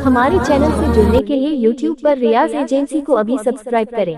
हमारे चैनल से जुड़ने के लिए YouTube पर रियाज एजेंसी को अभी सब्सक्राइब करें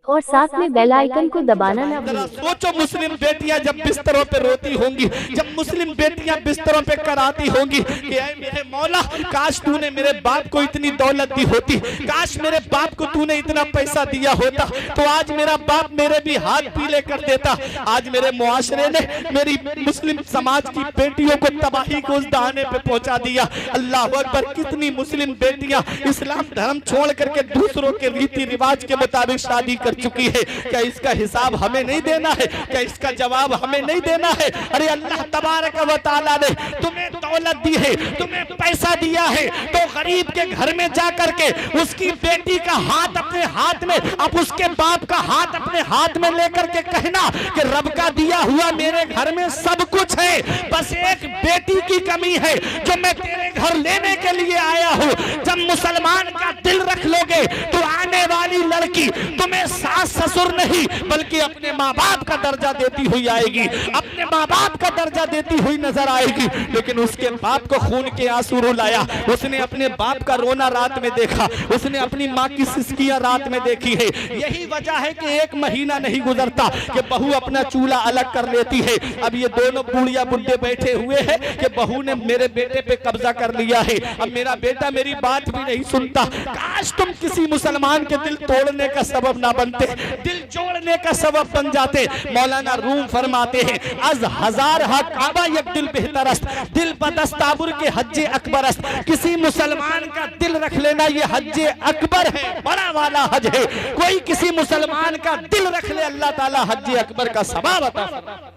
और साथ में बेल आइकन को दबाना ना भूलें। सोचो मुस्लिम बेटियां जब बिस्तरों पे रोती होंगी, जब मुस्लिम बेटियां बिस्तरों पे कराती होंगी कि ऐ मेरे मौला, काश तूने मेरे बाप को इतनी दौलत दी होती, काश मेरे बाप को तूने इतना पैसा दिया होता तो आज मेरा बाप मेरे भी हाथ पीले कर देता। आज मेरे मुआशरे ने मेरी मुस्लिम समाज की बेटियों को तबाही को उस दहाने पे पहुंचा दिया। अल्लाह अकबर, कितनी मुस्लिम बेटियां इस्लाम धर्म छोड़ करके दूसरों के रीति रिवाज के मुताबिक शादी कर चुकी है। क्या इसका हिसाब हमें नहीं देना है? क्या इसका जवाब हमें नहीं देना है? अरे अल्लाह तबारक व तआला ने तुम्हें दौलत दी है, तुम्हें पैसा दिया है, तो गरीब के घर में जा करके उसकी बेटी का हाथ अपने हाथ में, अब उसके बाप का हाथ अपने हाथ में लेकर के कहना कि रब का दिया हुआ मेरे घर में सब कुछ है, बस एक बेटी की कमी है जो मैं तेरे घर लेने के लिए आया हूं। जब मुसलमान का दिल रख लोगे तो आने वाली लड़की तुम्हें सास ससुर नहीं बल्कि अपने माँ बाप का दर्जा देती हुई आएगी, अपने माँ बाप का दर्जा देती हुई नजर आएगी। लेकिन उसके बाप को खून के आंसू रुलाया, उसने अपने बाप का रोना रात में देखा, उसने अपनी माँ की सिसकियां रात में देखी है। यही वजह है कि एक महीना नहीं गुजरता कि बहू अपना चूल्हा अलग कर लेती है। अब ये दोनों बूढ़िया बुढ़े बैठे हुए हैं कि बहू ने मेरे बेटे पे कब्जा कर लिया है, अब मेरा बेटा मेरी बात भी नहीं सुनता। काश तुम किसी मुसलमान के दिल तोड़ने का सबब ना बनते, दिल जोड़ने का सबब बन जाते। मौलाना रूम फरमाते हैं, अज हजार हा काबा यक दिल बेहतरस्त, दिल बदस्ताबुर के हज्जे अकबरस्त। किसी मुसलमान का दिल रख लेना ये हज्जे अकबर है, बड़ा वाला हज है। कोई किसी मुसलमान का दिल रख ले, अल्लाह ताला हज्जे अकबर का सवाब अता फरमाता।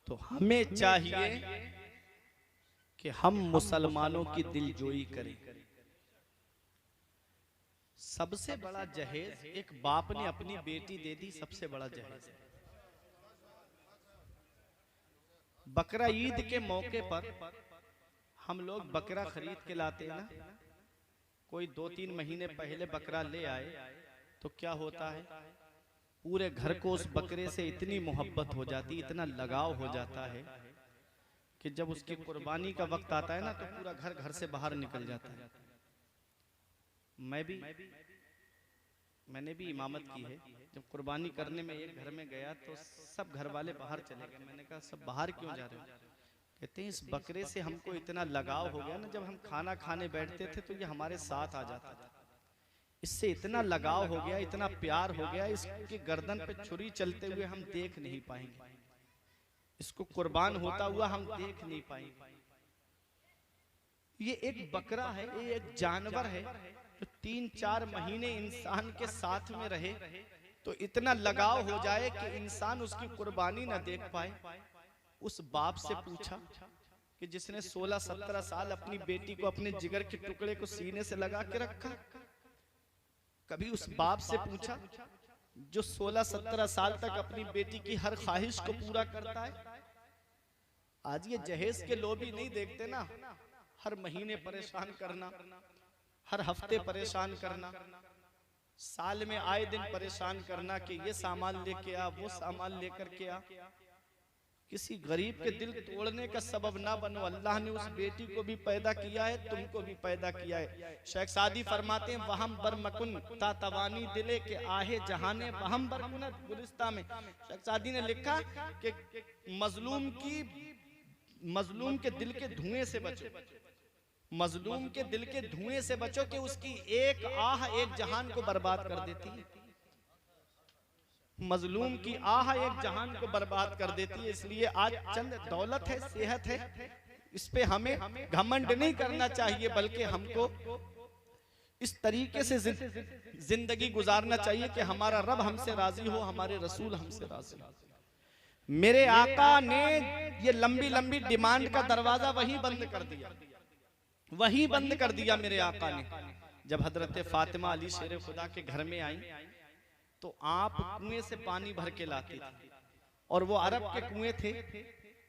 तो हमें चाहिए कि हम मुसलमानों की दिलजोई करें। सबसे बड़ा जहेज एक बाप ने अपनी बेटी दे दी, सबसे बड़ा जहेज। बकरा ईद के मौके पर हम लोग बकरा खरीद के लाते हैं ना, कोई 2-3 महीने पहले बकरा ले आए तो क्या होता है, पूरे घर को उस बकरे से इतनी मोहब्बत हो जाती, इतना लगाव हो जाता है कि जब उसकी कुर्बानी का वक्त आता है ना तो पूरा घर से बाहर निकल जाता है। मैंने भी इमामत की है। जब कुर्बानी करने में एक घर में गया तो सब घर वाले बाहर चले गए। मैंने कहा सब बाहर क्यों जा रहे हो? कहते हैं इस बकरे से हमको इतना लगाव हो गया ना, जब हम खाना खाने बैठते थे तो ये हमारे साथ आ जाता था, इससे इतना लगाव हो गया, इतना प्यार हो गया, इसके गर्दन पे छुरी चलते हुए हम देख नहीं पाएंगे, इसको कुर्बान होता हुआ हम देख नहीं पाएंगे। ये एक बकरा है, ये एक जानवर है जो 3-4 महीने इंसान के साथ में रहे तो इतना लगाव हो जाए कि इंसान उसकी कुर्बानी ना देख पाए। उस बाप से पूछा कि जिसने 16-17 साल अपनी बेटी को अपने जिगर के टुकड़े को सीने से लगा के रखा, कभी उस बाप से पूछा जो 16-17 साल तक अपनी बेटी की हर ख्वाहिश को पूरा करता है? आज ये जहेज के लोग भी नहीं देखते ना, हर महीने परेशान करना, हर हफ्ते परेशान करना, साल में आए दिन परेशान करना कि ये सामान लेके आ, वो सामान लेकर के आ। किसी गरीब के दिल तोड़ने का सबब ना बनो। अल्लाह ने उस बेटी को भी पैदा किया है, तुमको भी पैदा किया है। शेख सादी फरमाते हैं वहम बरमकुन ता तवानी दिले के आहे जहाने वहम बरकुनत। गुलिस्तां में शेख सादी ने लिखा कि मजलूम के दिल के धुएं से बचो, मजलूम के दिल के धुएं से बचो कि उसकी एक आह एक जहान को बर्बाद कर देती है। मजलूम की आह एक जहान को बर्बाद कर देती है। इसलिए आज चंद दौलत है, सेहत है, इस पे हमें घमंड नहीं करना चाहिए, बल्कि हमको इस तरीके से जिंदगी गुजारना चाहिए कि हमारा रब हमसे राजी हो, हमारे रसूल हमसे राजी हो। मेरे आका ने ये लंबी लंबी डिमांड का दरवाजा वही बंद कर दिया, वही बंद कर दिया मेरे आका ने। जब हजरत फातिमा अली शेर खुदा के घर में आई तो आप कुएं से पानी भर के लाती थी, और वो अरब के कुएं थे।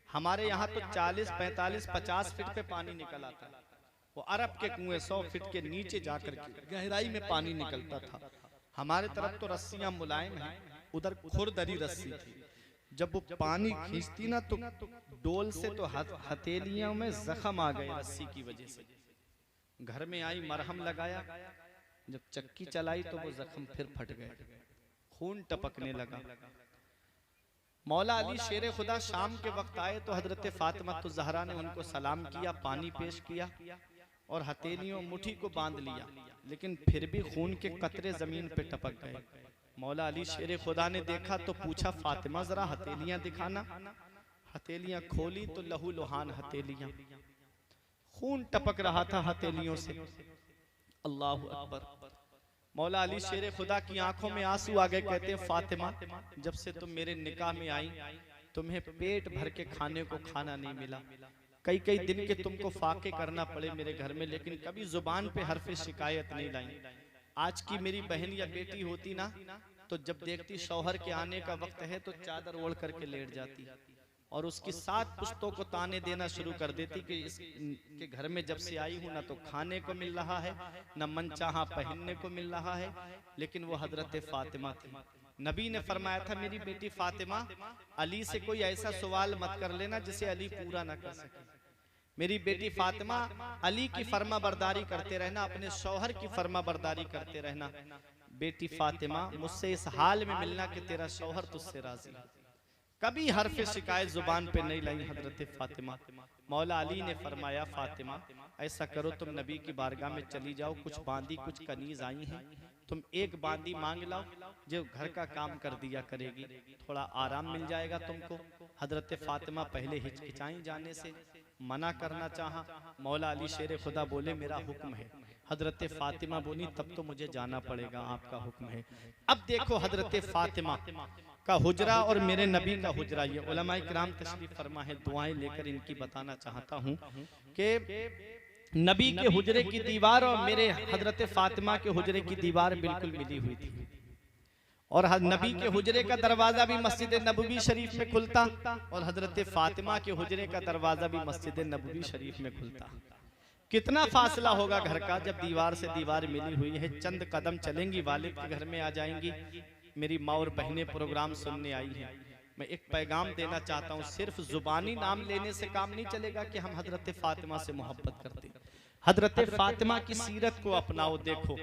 हमारे यहाँ तो 40, 45, 50 फीट पे पानी निकल आता है, वो अरब के कुएं 100 फीट के नीचे जाकर के गहराई में पानी निकलता था। हमारे तरफ तो रस्सियां मुलायम हैं, उधर खुरदरी रस्सी थी। जब वो पानी खींचती ना तो डोल से तो हथेलियों में जख्म आ गए रस्सी की वजह से। घर में आई, मरहम लगाया, जब चक्की चलाई तो वो जख्म फिर फट गए, खून टपकने लगा। मौला अली शेर खुदा शाम के वक्त आए तो हजरत फातिमा तो ज़हरा ने उनको सलाम किया, पानी पेश किया और हथेलियों मुट्ठी को बांध लिया, लेकिन फिर भी खून के कतरे जमीन पे टपक गए। मौला अली शेर खुदा ने देखा तो पूछा, फातिमा जरा हथेलियां दिखाना। हथेलियां खोली तो लहू लुहान हथेलियां, खून टपक रहा था हथेलियों से। अल्लाहु अकबर। मौला अली शेर खुदा की आंखों में आंसू आ गए। कहते हैं, फातिमा जब से तुम मेरे निकाह में आई तुम्हें पेट भर के खाने को खाना नहीं मिला, कई कई दिन के तुमको फाके करना पड़े मेरे घर में, लेकिन कभी जुबान पे हरफे शिकायत नहीं लाई। आज की मेरी बहन या बेटी होती ना तो जब देखती शौहर के आने का वक्त है तो चादर ओढ़ करके लेट जाती और उसकी 7 पुश्तों को ताने देना शुरू कर देती कि इसके घर में जब से आई हूँ ना तो खाने को मिल रहा है, न मनचाहा पहनने को मिल रहा है। लेकिन वो हजरत फातिमा थी। नबी ने फरमाया था, मेरी बेटी फातिमा, अली से कोई ऐसा सवाल मत कर लेना जिसे अली पूरा ना कर सके। मेरी बेटी फातिमा, अली की फर्मा बरदारी करते रहना, अपने शौहर की फर्मा बरदारी करते रहना। बेटी फातिमा, मुझसे इस हाल में मिलना कि तेरा शौहर तुझसे राजी है। कभी हरफ शिकायत जुबान पे नहीं लाई हजरत फातिमा। मौला अली ने फरमाया, फातिमा ऐसा करो, तुम नबी की बारगाह में चली जाओ, कुछ बांदी कुछ कनीज आई हैं, तुम एक बांदी मांग लाओ जो घर का काम कर दिया करेगी, थोड़ा आराम मिल जाएगा तुमको। हजरत फातिमा पहले हिचकिचाई जाने से, मना करना चाहा। मौला अली शेर खुदा बोले, मेरा हुक्म है। हजरत फातिमा बोली, तब तो मुझे जाना पड़ेगा, आपका हुक्म है। अब देखो हजरत फातिमा का हुजरा और मेरे नबी का हुजरा, ये उलमाए किराम तशरीफ फरमा है, दुआएं लेकर इनकी बताना चाहता हूँ कि नबी के हुजरे की दीवार और मेरे हजरत फातिमा के हुजरे की दीवार बिल्कुल मिली हुई थी, और नबी के हुजरे का दरवाजा भी मस्जिद नबवी शरीफ में खुलता और हजरत फातिमा के हुजरे का दरवाजा भी मस्जिद नबवी शरीफ में खुलता। कितना फासला होगा घर का, जब दीवार से दीवार मिली हुई है। चंद कदम चलेंगी वालिद के घर में आ जाएंगी। मेरी माँ और बहनें प्रोग्राम सुनने आई हैं, मैं एक पैगाम देना चाहता हूँ, सिर्फ जुबानी नाम लेने से काम नहीं चलेगा कि हम हजरत फातिमा से मोहब्बत करते। हजरत फातिमा की सीरत को अपनाओ। देखो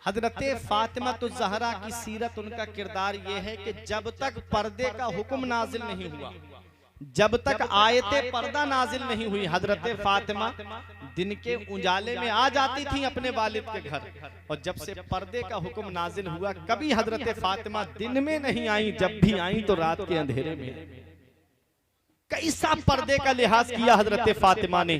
हजरत फातिमा तो ज़हरा की सीरत, उनका किरदार ये है कि जब तक पर्दे का हुक्म नाजिल नहीं हुआ, जब तक आयते पर्दा नाजिल नहीं हुई, हजरत फातिमा दिन के उजाले में आ जाती थी अपने वालिद के घर, और जब से पर्दे का हुक्म नाजिल हुआ कभी हजरत फातिमा दिन में नहीं आई, जब भी आई तो रात के अंधेरे में। कैसा पर्दे का लिहाज किया हजरत फातिमा ने।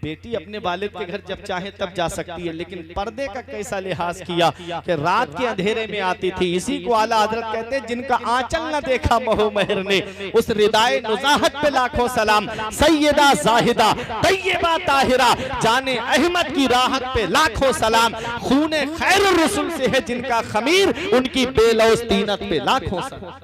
बेटी अपने वालिद के घर जब चाहे तब जा सकती है, लेकिन पर्दे का कैसा लिहाज किया कि रात के अंधेरे में आती थी। इसी को आला हजरत कहते हैं, जिनका आंचल न देखा महो महर ने, उस रिदाए नुज़ाहत पे लाखों सलाम। सैयदा जाहिदा तैयबा ताहिरा जाने अहमद की राहत पे लाखों सलाम। खूने खैरुर रसूल से है जिनका खमीर, उनकी बेलौस तीनत पे लाखों सलाम।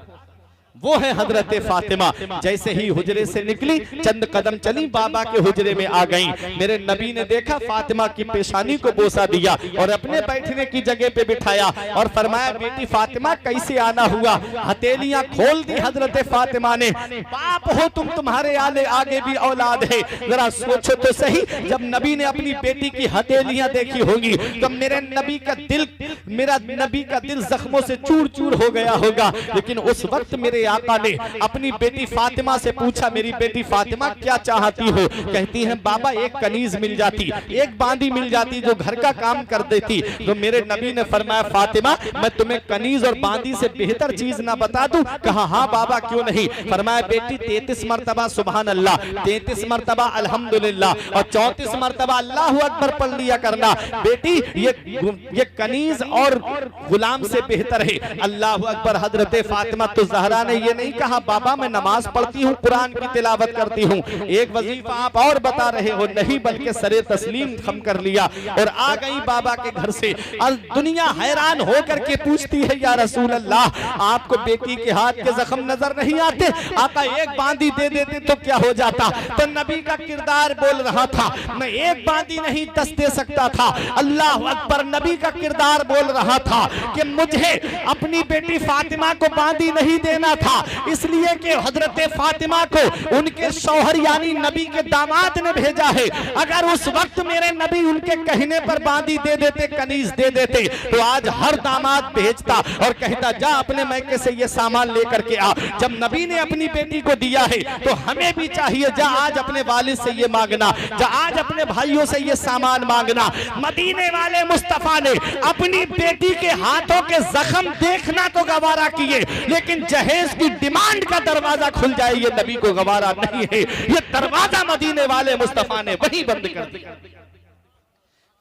वो है हजरत फातिमा। जैसे ही हुजरे से निकली, चंद कदम चली, बाबा के हुजरे में आ गईं। मेरे नबी ने देखा, फातिमा की पेशानी को बोसा दिया और अपने बैठने की जगह पे बिठाया और फरमाया, बेटी फातिमा कैसे आना हुआ। हथेलियां खोल दी हजरत फातिमा ने। बाप हो तुम, तुम्हारे आगे भी औलाद है। जरा सोचो तो सही, जब नबी ने अपनी बेटी की हथेलियां देखी होंगी तो मेरे नबी का दिल, मेरा नबी का दिल जख्मों से चूर चूर हो गया होगा। लेकिन उस वक्त मेरे आका ने अपनी बेटी फातिमा से पूछा, मेरी बेटी फातिमा क्या चाहती हो। कहती है, बाबा एक कनीज मिल जाती, एक बांदी मिल जाती जो घर का काम कर देती। तो मेरे नबी ने फरमाया, फातिमा मैं तुम्हें कनीज और बांदी से बेहतर चीज ना बता दूं। कहा हाँ बाबा क्यों नहीं। फरमाया, बेटी 33 मरतबा सुभान अल्लाह, 33 मरतबा अल्हम्दुलिल्लाह और 34 मरतबा अल्लाहु अकबर पढ़ लिया करना। बेटी ये कनीज और गुलाम से बेहतर है। अल्लाहु अकबर। हजरत फातिमा तो ज़हरा ने ये नहीं कहा बाबा मैं नमाज पढ़ती हूँ, कुरान की तिलावत करती हूँ, एक वजीफा आप और बता रहे हो, नहीं बल्कि सरे तस्लीम खम कर लिया और आ गई बाबा के घर से। और दुनिया हैरान होकर के पूछती है या रसूल अल्लाह आपको बेटी के हाथ के जख्म नजर नहीं आते? आका एक बांदी दे देते तो क्या हो जाता? तो नबी का किरदार बोल रहा था, मैं एक बांदी नहीं 10 दे सकता था। अल्लाह अकबर, नबी का किरदार बोल रहा था कि मुझे अपनी बेटी फातिमा को बांदी नहीं देना था, इसलिए कि हजरत फातिमा को उनके शौहर यानी नबी के दामाद ने भेजा है। अगर उस वक्त मेरे नबी उनके कहने पर बांदी दे देते, कनीज दे देते, तो आज हर दामाद भेजता और कहता जा अपने मैके से ये सामान लेकर के आ। जब नबी ने अपनी बेटी को दिया है तो हमें भी चाहिए जा आज अपने वालिद से ये मांगना, जा आज अपने भाइयों से ये सामान मांगना। मदीने वाले मुस्तफा ने अपनी बेटी के हाथों के जख्म देखना तो गवारा किए, लेकिन जहेज की डिमांड का दरवाजा खुल जाए ये नबी को गवारा नहीं है। ये दरवाजा मदीने वाले मुस्तफा ने वही बंद कर दिया।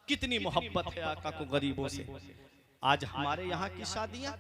कितनी मोहब्बत है आका को गरीबों से। आज हमारे यहाँ की शादियां,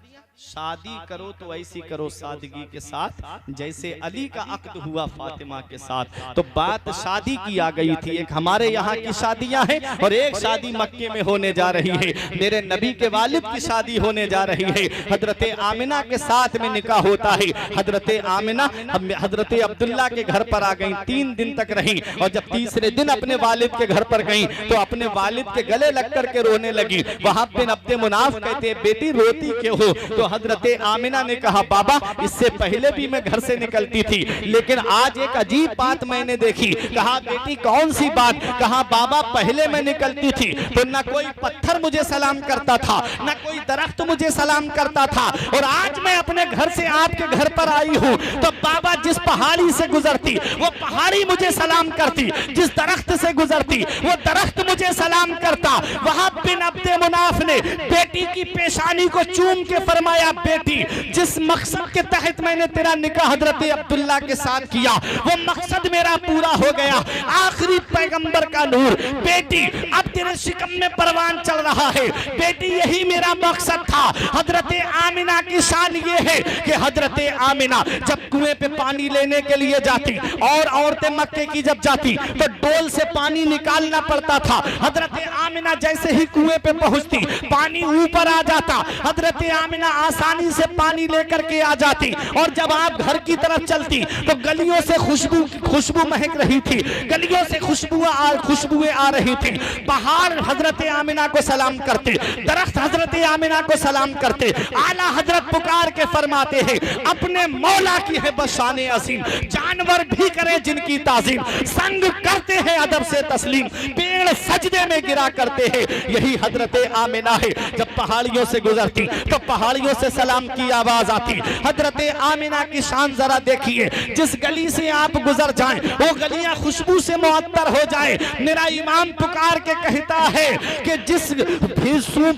शादी करो तो ऐसी करो सादगी के साथ जैसे अली का अक्द हुआ फातिमा के साथ। तो बात शादी की आ गई थी। एक हमारे यहाँ की शादियां हैं और एक शादी मक्के में होने जा रही है। मेरे नबी के वालिद की शादी होने जा रही है। हजरत आमिना के साथ में निकाह होता है। हजरत आमिना हजरत अब्दुल्ला के घर पर आ गई, 3 दिन तक रही और जब तीसरे दिन अपने वालिद के घर पर गई तो अपने वालिद के गले लग करके रोने लगी। वहां बिन अब्दे मुनाफ कहते बेटी रोती क्यों हो? तो हजरत आमिना ने कहा बाबा इससे पहले भी मैं घर से निकलती थी, लेकिन आज एक अजीब बात मैंने देखी। कहा बेटी कौन सी बात? कहा बाबा पहले मैं निकलती थी तो न कोई पत्थर मुझे सलाम करता था, न कोई दरख्त मुझे सलाम करता था, और आज मैं अपने घर से आपके घर पर आई हूँ तो बाबा जिस पहाड़ी से गुजरती वो पहाड़ी मुझे सलाम करती, जिस दरख्त से गुजरती वो दरख्त मुझे सलाम करता। वहां बिन अब्दे मुनाफ ने बेटी की पेशानी को चूम के फरमाया बेटी जिस मकसद के तहत मैंने तेरा निकाह हजरत अब्दुल्ला के साथ किया वो मकसद मेरा पूरा हो गया। आखिरी पैगंबर का नूर बेटी अब तेरे शिकम में परवान चल रहा है। बेटी यही मेरा मकसद था। हजरत आमिना की शान ये है कि हजरत आमिना जब कुएं पे पानी लेने के लिए जाती और औरतें मक्के की जब जाती तो डोल से पानी निकालना पड़ता था। हजरत आमिना जैसे ही कुएं पे पहुंचती पानी ऊपर आ जाता। हजरत आमिना आसानी से पानी लेकर के आ जाती और जब आप घर की तरफ चलती तो गलियों से खुशबू महक रही थी, गलियों से खुशबुएं आ रही थी। पहाड़ हजरत आमिना को सलाम करते, दरख्त हजरत आमिना को सलाम करते। आला हजरत पुकार के फरमाते हैं अपने मौला की है बशाने असीम, जानवर भी करे जिनकी ताजीम, संग करते हैं अदब से तस्लीम, पेड़ सजदे में गिरा करते हैं। यही हजरत आमिना है। जब पहाड़ियों से गुजरती तो पहाड़ियों से सलाम की आवाज आती। हजरत आमिना की शान जरा देखिए, जिस गली से आप गुजर जाएं वो गलियां खुशबू से मुअत्तर हो जाए। मेरा इमाम पुकार के कहता है कि जिस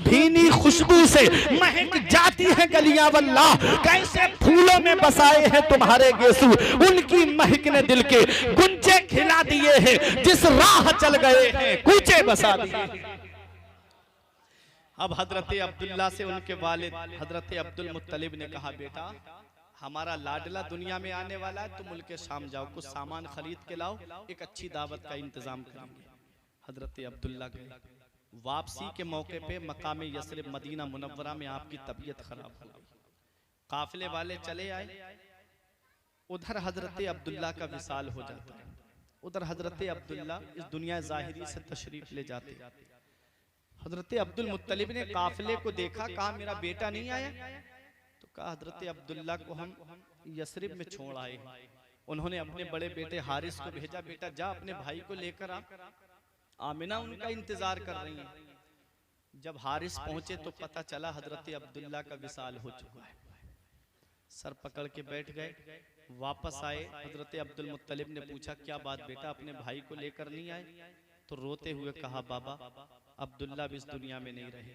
भीनी खुशबू से महक जाती है गलियां, वल्लाह कैसे फूलों में बसाए हैं तुम्हारे गेसू, उनकी महक ने दिल के गुंजे खिला दिए हैं, जिस राह चल गए हैं कूचे बसा दिए। अब हजरत अब्दुल्ला से उनके वालिद हजरत अब्दुल मुत्तलिब ने कहा बेटा हमारा लाडला दुनिया में आने वाला है, तुम मुल्क शाम जाओ, कुछ सामान खरीद के लाओ, एक अच्छी दावत का इंतजाम करेंगे। हजरत अब्दुल्ला गए। वापसी के मौके पे मकाम यसरिब मदीना मुनव्वरा में आपकी तबीयत खराब हो गई। काफिले वाले चले आए, उधर हजरत अब्दुल्ला का विसाल हो जाता है। उधर हजरत अब्दुल्ला इस दुनिया जाहिरी से तशरीफ ले जाते। हजरत अब्दुल मुत्तलिब ने काफिले को देखा, कहा मेरा बेटा नहीं आया? तो कहा हजरत अब्दुल्ला को हम यसरिब में छोड़ आए। उन्होंने अपने बड़े बेटे हारिस को भेजा, बेटा जा अपने भाई को लेकर आ। आमिना उनका इंतजार कर रही है। जब हारिस पहुंचे तो पता चला हजरत अब्दुल्ला का विसाल हो चुका है। सर पकड़ के बैठ गए। वापस आए, हजरत अब्दुल मुत्तलिब ने पूछा क्या बात बेटा अपने भाई को लेकर नहीं आए? तो रोते हुए कहा बाबा अब्दुल्ला भी इस दुनिया में नहीं रहे।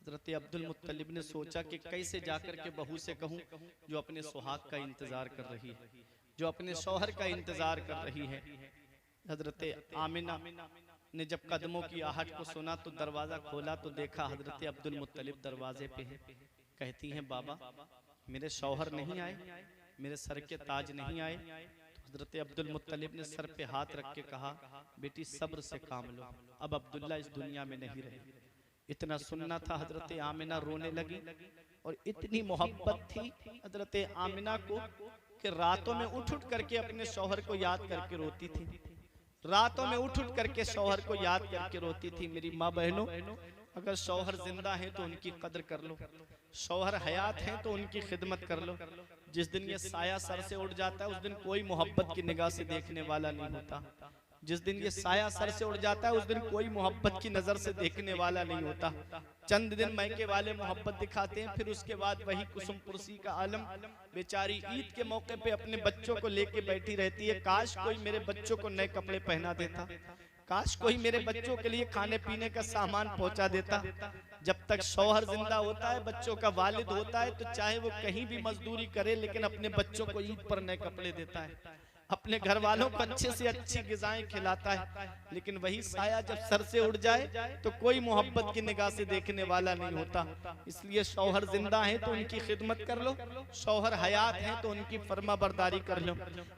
हजरत अब्दुल मुत्तलिब ने सोचा कि कैसे जाकर के बहू से कहूं जो अपने सुहाग का इंतजार कर रही है, जो अपने शौहर का इंतजार कर रही है। हजरत आमिना ने जब कदमों की आहट को सुना तो दरवाजा खोला तो देखा हजरत अब्दुल मुत्तलिब दरवाजे पे है। कहती हैं बाबा मेरे शौहर नहीं आए? मेरे सर के ताज नहीं आए? हजरत अब्दुल मुत्तलिब ने सर पे हाथ रख के कहा, बेटी सब्र से काम लो, अब अब्दुल्ला इस दुनिया में नहीं रहे। इतना सुनना था, हजरत आमिना रोने लगी और इतनी मोहब्बत थी हजरत आमिना को कि रातों में उठ उठ करके अपने शौहर को याद करके रोती थी। रातों में उठ उठ करके शौहर को याद करके रोती थी। मेरी माँ बहनों, अगर शौहर जिंदा है तो उनकी कदर कर लो, शौहर हयात हैं तो उनकी खिदमत कर लो। जिस दिन ये साया सर से उड़ जाता है उस दिन कोई मोहब्बत की निगाह से देखने वाला नहीं होता। जिस दिन ये साया सर से उड़ जाता है उस दिन कोई मोहब्बत की नजर से देखने वाला नहीं होता। चंद दिन मैके वाले मोहब्बत दिखाते हैं, फिर उसके बाद वही कुसुम पुरसी का आलम। बेचारी ईद के मौके पे अपने बच्चों को लेके बैठी रहती है, काश कोई मेरे बच्चों को नए कपड़े पहना देता, काश कोई मेरे बच्चों के लिए खाने पीने का सामान पहुंचा देता। जब तक शौहर जिंदा होता है, बच्चों का वालिद होता है, तो चाहे वो कहीं भी मजदूरी करे लेकिन अपने बच्चों को ईद पर नए कपड़े देता है, अपने घर वालों को अच्छे से अच्छी ग़िज़ाएं खिलाता है। लेकिन वही साया जब सर से उड़ जाए तो कोई मोहब्बत की निगाह से देखने वाला नहीं होता। इसलिए शौहर जिंदा है तो उनकी खिदमत कर लो, शौहर हयात है तो उनकी फर्मा बरदारी कर लो।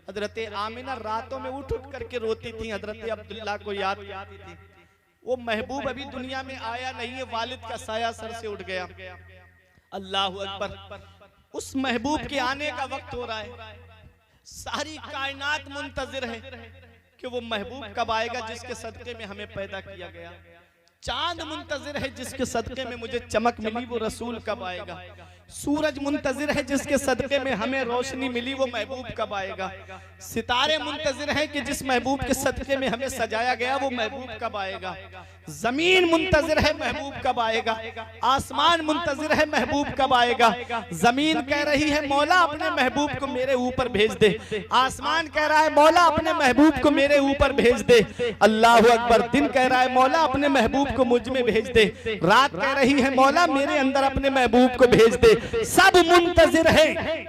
हजरत आमिना रातों में उठ उठ करके रोती थी, हजरत अब्दुल्ला को याद करती थी। वो महबूब अभी दुनिया में आया नहीं है, वालिद का साया सर से उठ गया। अल्लाह अकबर, उस महबूब के आने का वक्त हो रहा है। सारी कायनात मुंतजिर है कि वो महबूब कब आएगा जिसके सदके में हमें पैदा किया गया। चांद मुंतजिर है जिसके सदके में मुझे चमक मिली, वो रसूल कब आएगा। सूरज मुंतजिर है जिसके सदके में हमें रोशनी मिली, वो महबूब कब आएगा। सितारे मुंतजिर हैं कि जिस महबूब के सदके में हमें सजाया गया, वो महबूब कब आएगा। जमीन मुंतजिर है महबूब कब आएगा, आसमान मुंतजिर है महबूब कब आएगा। जमीन कह रही है मौला अपने महबूब को मेरे ऊपर भेज दे, आसमान कह रहा है मौला अपने महबूब को मेरे ऊपर भेज दे। अल्लाह अकबर, दिन कह रहा है मौला अपने महबूब को मुझ में भेज दे, रात कह रही है मौला मेरे अंदर अपने महबूब को भेज दे। सब मुंतजिर है,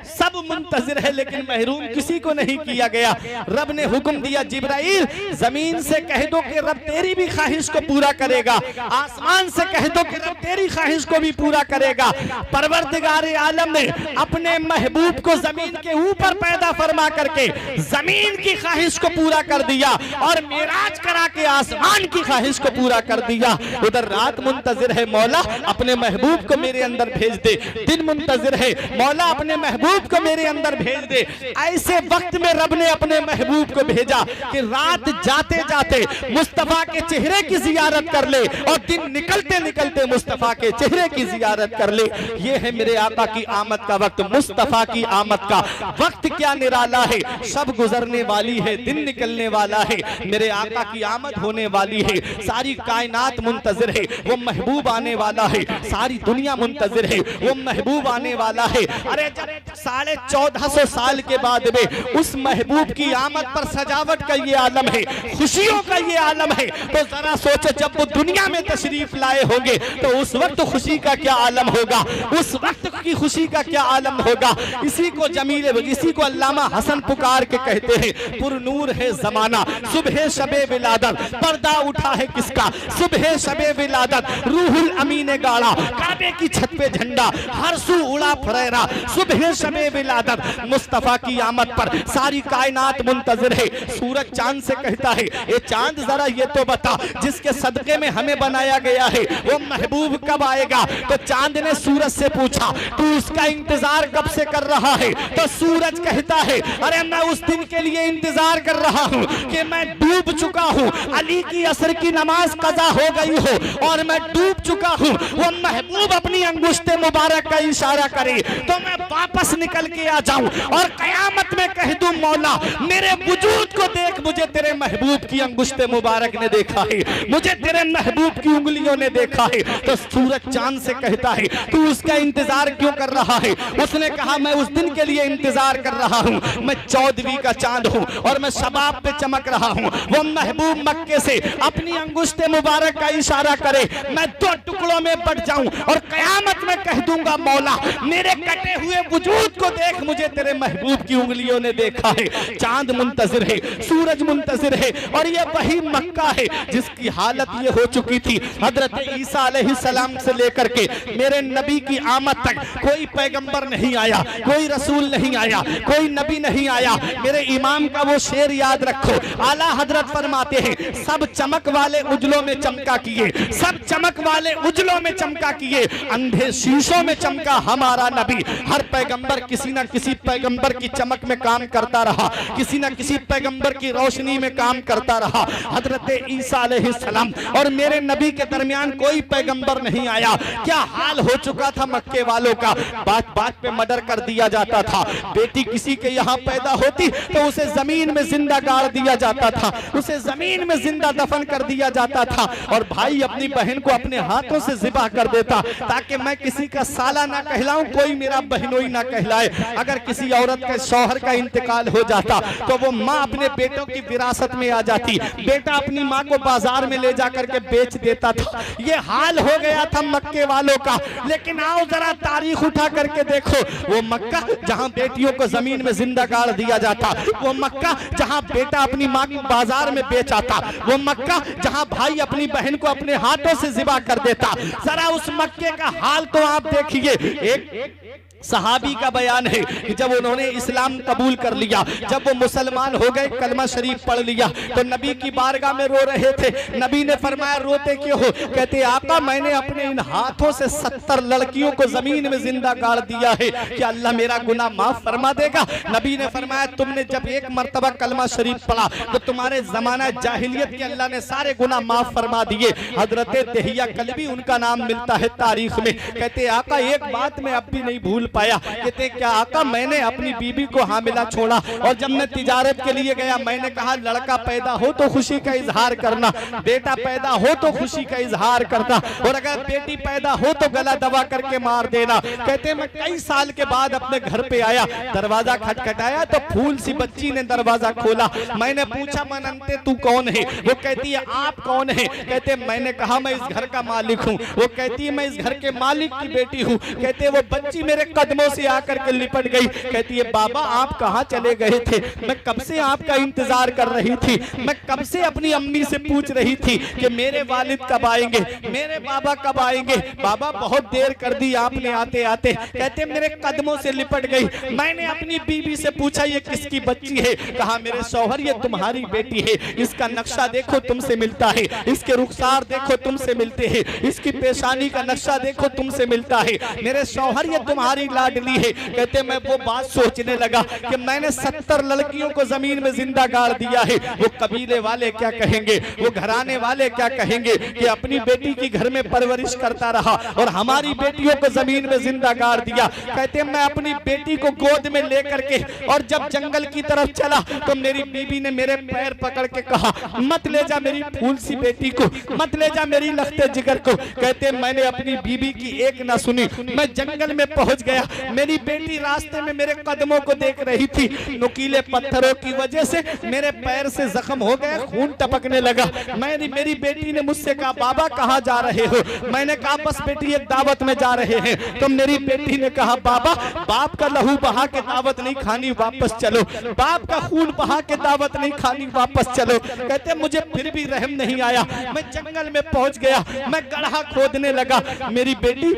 सब मुंतजिर है, लेकिन महरूम किसी को नहीं किया गया। रब ने हुक्म दिया, जिब्राइल जमीन से कह दो कि रब तेरी भी ख्वाहिश को पूरा करेगा, आसमान से कह दो कि रब तेरी ख्वाहिश को भी पूरा करेगा। परवरदिगार आलम ने अपने महबूब को जमीन के ऊपर पैदा फरमा करके जमीन की ख्वाहिश को पूरा कर दिया और मेराज करा के आसमान की ख्वाहिश को पूरा कर दिया। उधर रात मुंतजिर है मौला अपने महबूब को मेरे अंदर भेज दे, दिन मुंतजिर है मौला अपने महबूब को मेरे अंदर भेज दे। ऐसे वक्त में रब ने अपने महबूब को भेजा कि रात जाते जाते मुस्तफा के चेहरे की जियारत कर ले और दिन निकलते निकलते मुस्तफा के चेहरे की जियारत कर ले। ये है मेरे आका की आमद का वक्त, मुस्तफा की आमद का वक्त क्या निराला है। सब गुजरने वाली है, दिन निकलने वाला है, मेरे आका की आमद होने वाली है। सारी कायनात मुंतजिर है, वो महबूब आने वाला है। सारी दुनिया मुंतजिर है, वो महबूब आने वाला है। अरे जब 1450 साल के बाद में उस महबूब की आमद पर सजावट का ये आलम है, खुशियों का ये आलम है, तो जरा सोचो जब वो दुनिया में तशरीफ लाए होंगे तो उस वक्त खुशी का क्या आलम होगा, उस वक्त की खुशी का क्या आलम होगा। इसी को जमील, इसी को अल्लामा हसन पुकार के कहते हैं, पुरनूर है जमाना सुबह शबे विलादत, पर्दा उठा है किसका सुबह शबे विलादत। रूहुल अमीन ने गाड़ा काबे की छत पे झंडा, हर सू उड़ा फरेरा सुबह शबे विलादत। मुस्तफा की आमद पर सारी कायनात मुंतजिर है। सूरज चांद से कहता है, ये चांद जरा ये तो बता जिसके सदके में हमें बनाया गया है वो महबूब कब आएगा। तो चांद ने सूरज से पूछा, तू उसका इंतजार कब से कर रहा है। तो सूरज कहता है, अरे मैं उस दिन के लिए इंतजार कर रहा हूँ कि मैं डूब चुका हूँ, अली की असर की नमाज कज़ा हो गई हो और मैं डूब चुका हूँ। वो महबूब अपनी अंगुश्ते मुबारक का इशारा करे तो मैं वापस निकल के आ जाऊं और कयामत में कह दूं मौला मेरे वजूद को देख, मुझे तेरे महबूब की अंगुश्ते मुबारक ने देखा है, मुझे तेरे महबूब की उंगलियों ने देखा है। तो सूरज चांद से कहता है, तू उसका इंतजार क्यों कर रहा है। उसने कहा, मैं उस दिन के लिए इंतजार कर रहा हूँ, मैं 14वीं का चांद हूँ और मैं शबाब पे चमक रहा हूँ। वो महबूब मक्के से अपनी अंगुश्ते मुबारक का इशारा करे मैं दो टुकड़ों में बट जाऊं और कयामत में कह दूंगा मौला मेरे कटे हुए वजूद को देख, मुझे तेरे महबूब की उंगलियों ने देखा है। चांद मुंतजिर है, सूरज मुंतजिर है और ये वही मक्का है जिसकी हालत ये हो चुकी थी हजरत ईसा अलैहिस्सलाम से लेकर के मेरे नबी की आमद तक कोई पैगंबर नहीं आया, कोई रसूल नहीं आया, कोई नबी नहीं आया। मेरे इमाम का वो शेर याद रखो, आला हजरत फरमाते हैं सब चमक वाले उजलों में चमका किए, सब चमक वाले उजलों में चमका किए, अंधे शीशों में चमका हमारा नबी। हर पैगंबर किसी ना किसी पैगंबर की चमक में काम करता रहा, किसी ना किसी पैगंबर की रोशनी में काम करता रहा। हजरत ईसा अलैहिस्सलाम और मेरे नबी के दरमियान कोई पैगंबर नहीं आया। क्या हाल हो चुका था मक्के वालों का, बात बात पे मर्डर कर दिया जाता था। बेटी किसी के यहाँ पैदा होती तो उसे जमीन में जिंदा गाड़ दिया जाता था, उसे जमीन में जिंदा दफन कर दिया जाता था और भाई अपनी बहन को अपने हाथों से जिबा कर देता ताकि मैं किसी का साला ना कहलाऊं, कोई मेरा बहनोई ना कहलाए। अगर किसी औरत के शौहर का इंतकाल हो जाता तो वो माँ अपने बेटों की विरासत में आ जाती, बेटा अपनी माँ को बाजार में ले जाकर के बेच देता था। ये हाल हो गया था मक्के वालों का। लेकिन आओ जरा तारीख उठा करके देखो, वो मक्का जहाँ बेटियों को जमीन में जिंदा गाड़ दिया जाता, वो मक्का जहाँ बेटा अपनी माँ को बाजार में बेच आता, वो मक्का जहाँ भाई अपनी बहन को अपने हाथों से जिबा कर देता। जरा उस मक्के का हाल तो आप देखिए। एक सहाबी का बयान है कि जब उन्होंने इस्लाम कबूल कर लिया, जब वो मुसलमान हो गए, कलमा शरीफ पढ़ लिया, तो नबी की बारगाह में रो रहे थे। नबी ने फरमाया रोते क्यों हो? कहते आका मैंने अपने इन हाथों से 70 लड़कियों को जमीन में जिंदा गाड़ दिया है, क्या अल्लाह मेरा गुनाह माफ फरमा देगा? नबी ने फरमाया तुमने जब एक मर्तबा कलमा शरीफ पढ़ा तो तुम्हारे जमाना जाहिलियत के अल्लाह ने सारे गुनाह माफ फरमा दिए। हजरत दहिया कल्बी उनका नाम मिलता है तारीख में। कहते आका एक बात मैं अब भी नहीं भूल पाया। कहते क्या आका मैंने अपनी बीबी को हामिला छोड़ा और जब मैं तिजारत के लिए गया मैंने कहा लड़का पैदा हो तो खुशी का इजहार करना, बेटा पैदा हो तो खुशी का इजहार करना, और अगर बेटी पैदा हो तो गला दबा करके मार देना। कहते मैं कई साल के बाद अपने घर पे आया, दरवाजा खटखटाया तो फूल सी बच्ची ने दरवाजा खोला। मैंने पूछा मनंते तू कौन है? वो कहती है आप कौन है? कहते मैंने कहा मैं इस घर का मालिक हूँ। वो कहती है मैं इस घर के मालिक की बेटी हूँ। कहते वो बच्ची मेरे कदमों से आकर के लिपट गई। कहती है बाबा आप कहाँ चले गए थे? मैं कब से आपका इंतजार कर रही थी, मैं कब से अपनी अम्मी से पूछ रही थी कि मेरे वालिद कब आएंगे, मेरे बाबा कब आएंगे। बाबा बहुत देर कर दी आपने आते आते। कहते मेरे कदमों से लिपट गई। मैंने अपनी बीवी से पूछा ये किसकी बच्ची है? कहा मेरे शौहर ये तुम्हारी बेटी है, इसका नक्शा देखो तुमसे मिलता है, इसके रुखसार देखो तुमसे मिलते हैं, इसकी पेशानी का नक्शा देखो तुमसे मिलता है, मेरे शौहर ये तुम्हारी लाडली है। कहते मैं वो बात सोचने लगा कि मैंने 70 लड़कियों को जमीन में जिंदा गाड़ दिया है, वो कबीले वाले क्या कहेंगे, वो घराने वाले क्या कहेंगे कि अपनी बेटी की घर में परवरिश करता रहा और हमारी बेटियों को जमीन में जिंदा गाड़ दिया। कहते मैं अपनी बेटी को गोद में लेकर के और जब जंगल की तरफ चला तो मेरी बीबी ने मेरे पैर पकड़ के कहा मत ले जा मेरी फूल सी बेटी को, मत ले जा मेरी लखते जिगर को। कहते मैंने अपनी बीबी की एक ना सुनी, मैं जंगल में पहुंच गया। मेरी बेटी रास्ते में मेरे कदमों को देख रही थी, नुकीले पत्थरों की वजह से मेरे पैर से जख्म हो गए, खून टपकने लगा। मेरी बेटी ने मुझसे कहा बाबा कहाँ जा रहे हो? मैंने कहा बस बेटी एक दावत में जा रहे हैं। तो मेरी बेटी ने कहा बाबा बाप का लहू बहा के दावत नहीं खानी, वापस चलो, बाप का खून बहा के दावत नहीं खानी, वापस चलो। कहते मुझे फिर भी रहम नहीं आया, मैं जंगल में पहुंच गया, मैं गड्ढा खोदने लगा। मेरी बेटी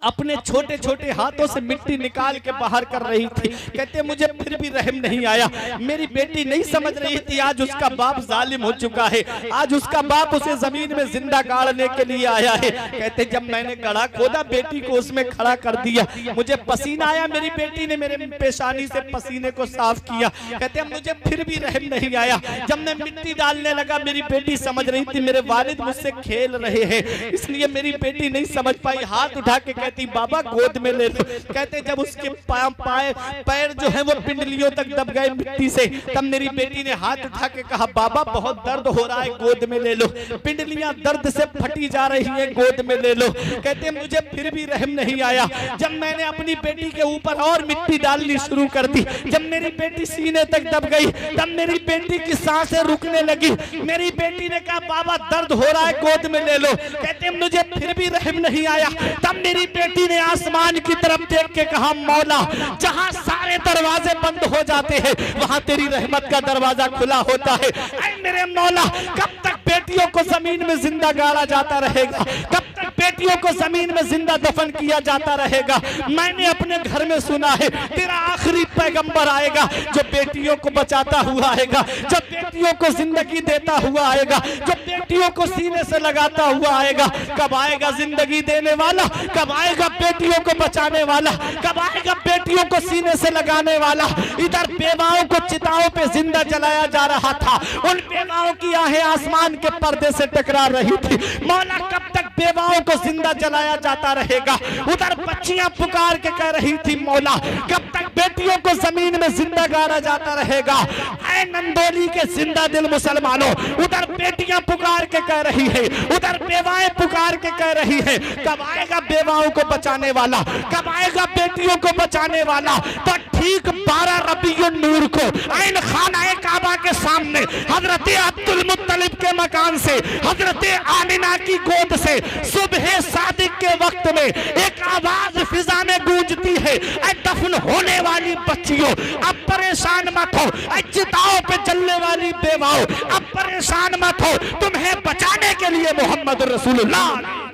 अपने छोटे छोटे हाथों से मिट्टी निकाल के बाहर कर रही थी। कहते मुझे फिर भी रहम नहीं आया। मेरी बेटी नहीं समझ रही थी आज उसका बाप जालिम हो चुका है, आज उसका बाप उसे जमीन में जिंदा गाड़ने के लिए आया है। कहते जब मैंने गड्ढा खोदा बेटी को उसमें खड़ा कर दिया, मुझे पसीना आया, मेरी बेटी ने मेरे पेशानी से पसीने को साफ किया। कहते मुझे फिर भी रहम नहीं आया। जब मैं मिट्टी डालने लगा मेरी बेटी समझ रही थी मेरे वालिद मुझसे खेल रहे हैं, इसलिए मेरी बेटी नहीं समझ पाई, हाथ उठा के कहती बाबा गोद में ले लो। कहते जब उसके पैर जो है वो पिंडलियों तक दब गए मिट्टी से, तब मेरी बेटी ने हाथ उठा के कहा बाबा बहुत दर्द हो रहा है, गोद में ले लो। पिंडलियां दर्द से फटी जा रही हैं, गोद में ले लो। कहते मुझे फिर भी रहम नहीं आया। जब मैंने अपनी बेटी के ऊपर और मिट्टी डालनी शुरू कर दी, जब मेरी बेटी सीने तक दब गई, तब मेरी बेटी की सांसें रुकने लगी। मेरी बेटी ने कहा बाबा दर्द हो रहा है, गोद में ले लो। कहते मुझे फिर भी रहम नहीं आया। तब मेरी बेटी ने आसमान की तरफ देख के कहा मौला जहां सारे दरवाजे बंद हो जाते हैं वहां तेरी रहमत का दरवाजा खुला होता है। ऐ मेरे मौला कब तक बेटियों को जमीन में जिंदा गाड़ा जाता रहेगा, कब तक बेटियों को जमीन में जिंदा दफन किया जाता रहेगा। मैंने अपने घर में सुना है तेरा आखिरी पैगंबर आएगा जो बेटियों को बचाता हुआ आएगा, जो बेटियों को जिंदगी देता हुआ आएगा, जो बेटियों को सीने से लगाता हुआ आएगा। कब आएगा जिंदगी देने वाला, कब आएगा बेटियों को बचाने वाला, कब आएगा बेटियों को सीने से लगाने वाला। इधर बेवाओं को चिताओं पे जिंदा जलाया जा रहा था, उन बेवाओं की आहें आसमान के पर्दे से टकरा रही थी। मौला कब तक बेवाओं को जिंदा जलाया जाता रहेगा। उधर बच्चियां पुकार के कह रही थी मौला कब तक बेटियों को जमीन में जिंदा गाड़ा जाता रहेगा। ऐ नंदोली के जिंदा दिल मुसलमानों, उधर बेटियां पुकार के कह रही है, उधर बेवाएं पुकार के कह रही है कब आएगा बेवाओं को बचाने वाला, कब आएगा बेटियों को बचाने वाला। तो ठीक 12 रबीउन नूर को ऐन खाना काबा के सामने हजरत अब्दुल मुत्तलिब के मकान से, हजरत आमिना की गोद से सुबह सादिक के वक्त में एक आवाज फिजा में गूंजती है, ऐ दफन होने वाली बच्चियों अब परेशान मत हो, ऐ चिताओं पे चलने वाली बेवाओं अब परेशान मत हो, तुम्हें बचाने के लिए मोहम्मद रसूलुल्लाह।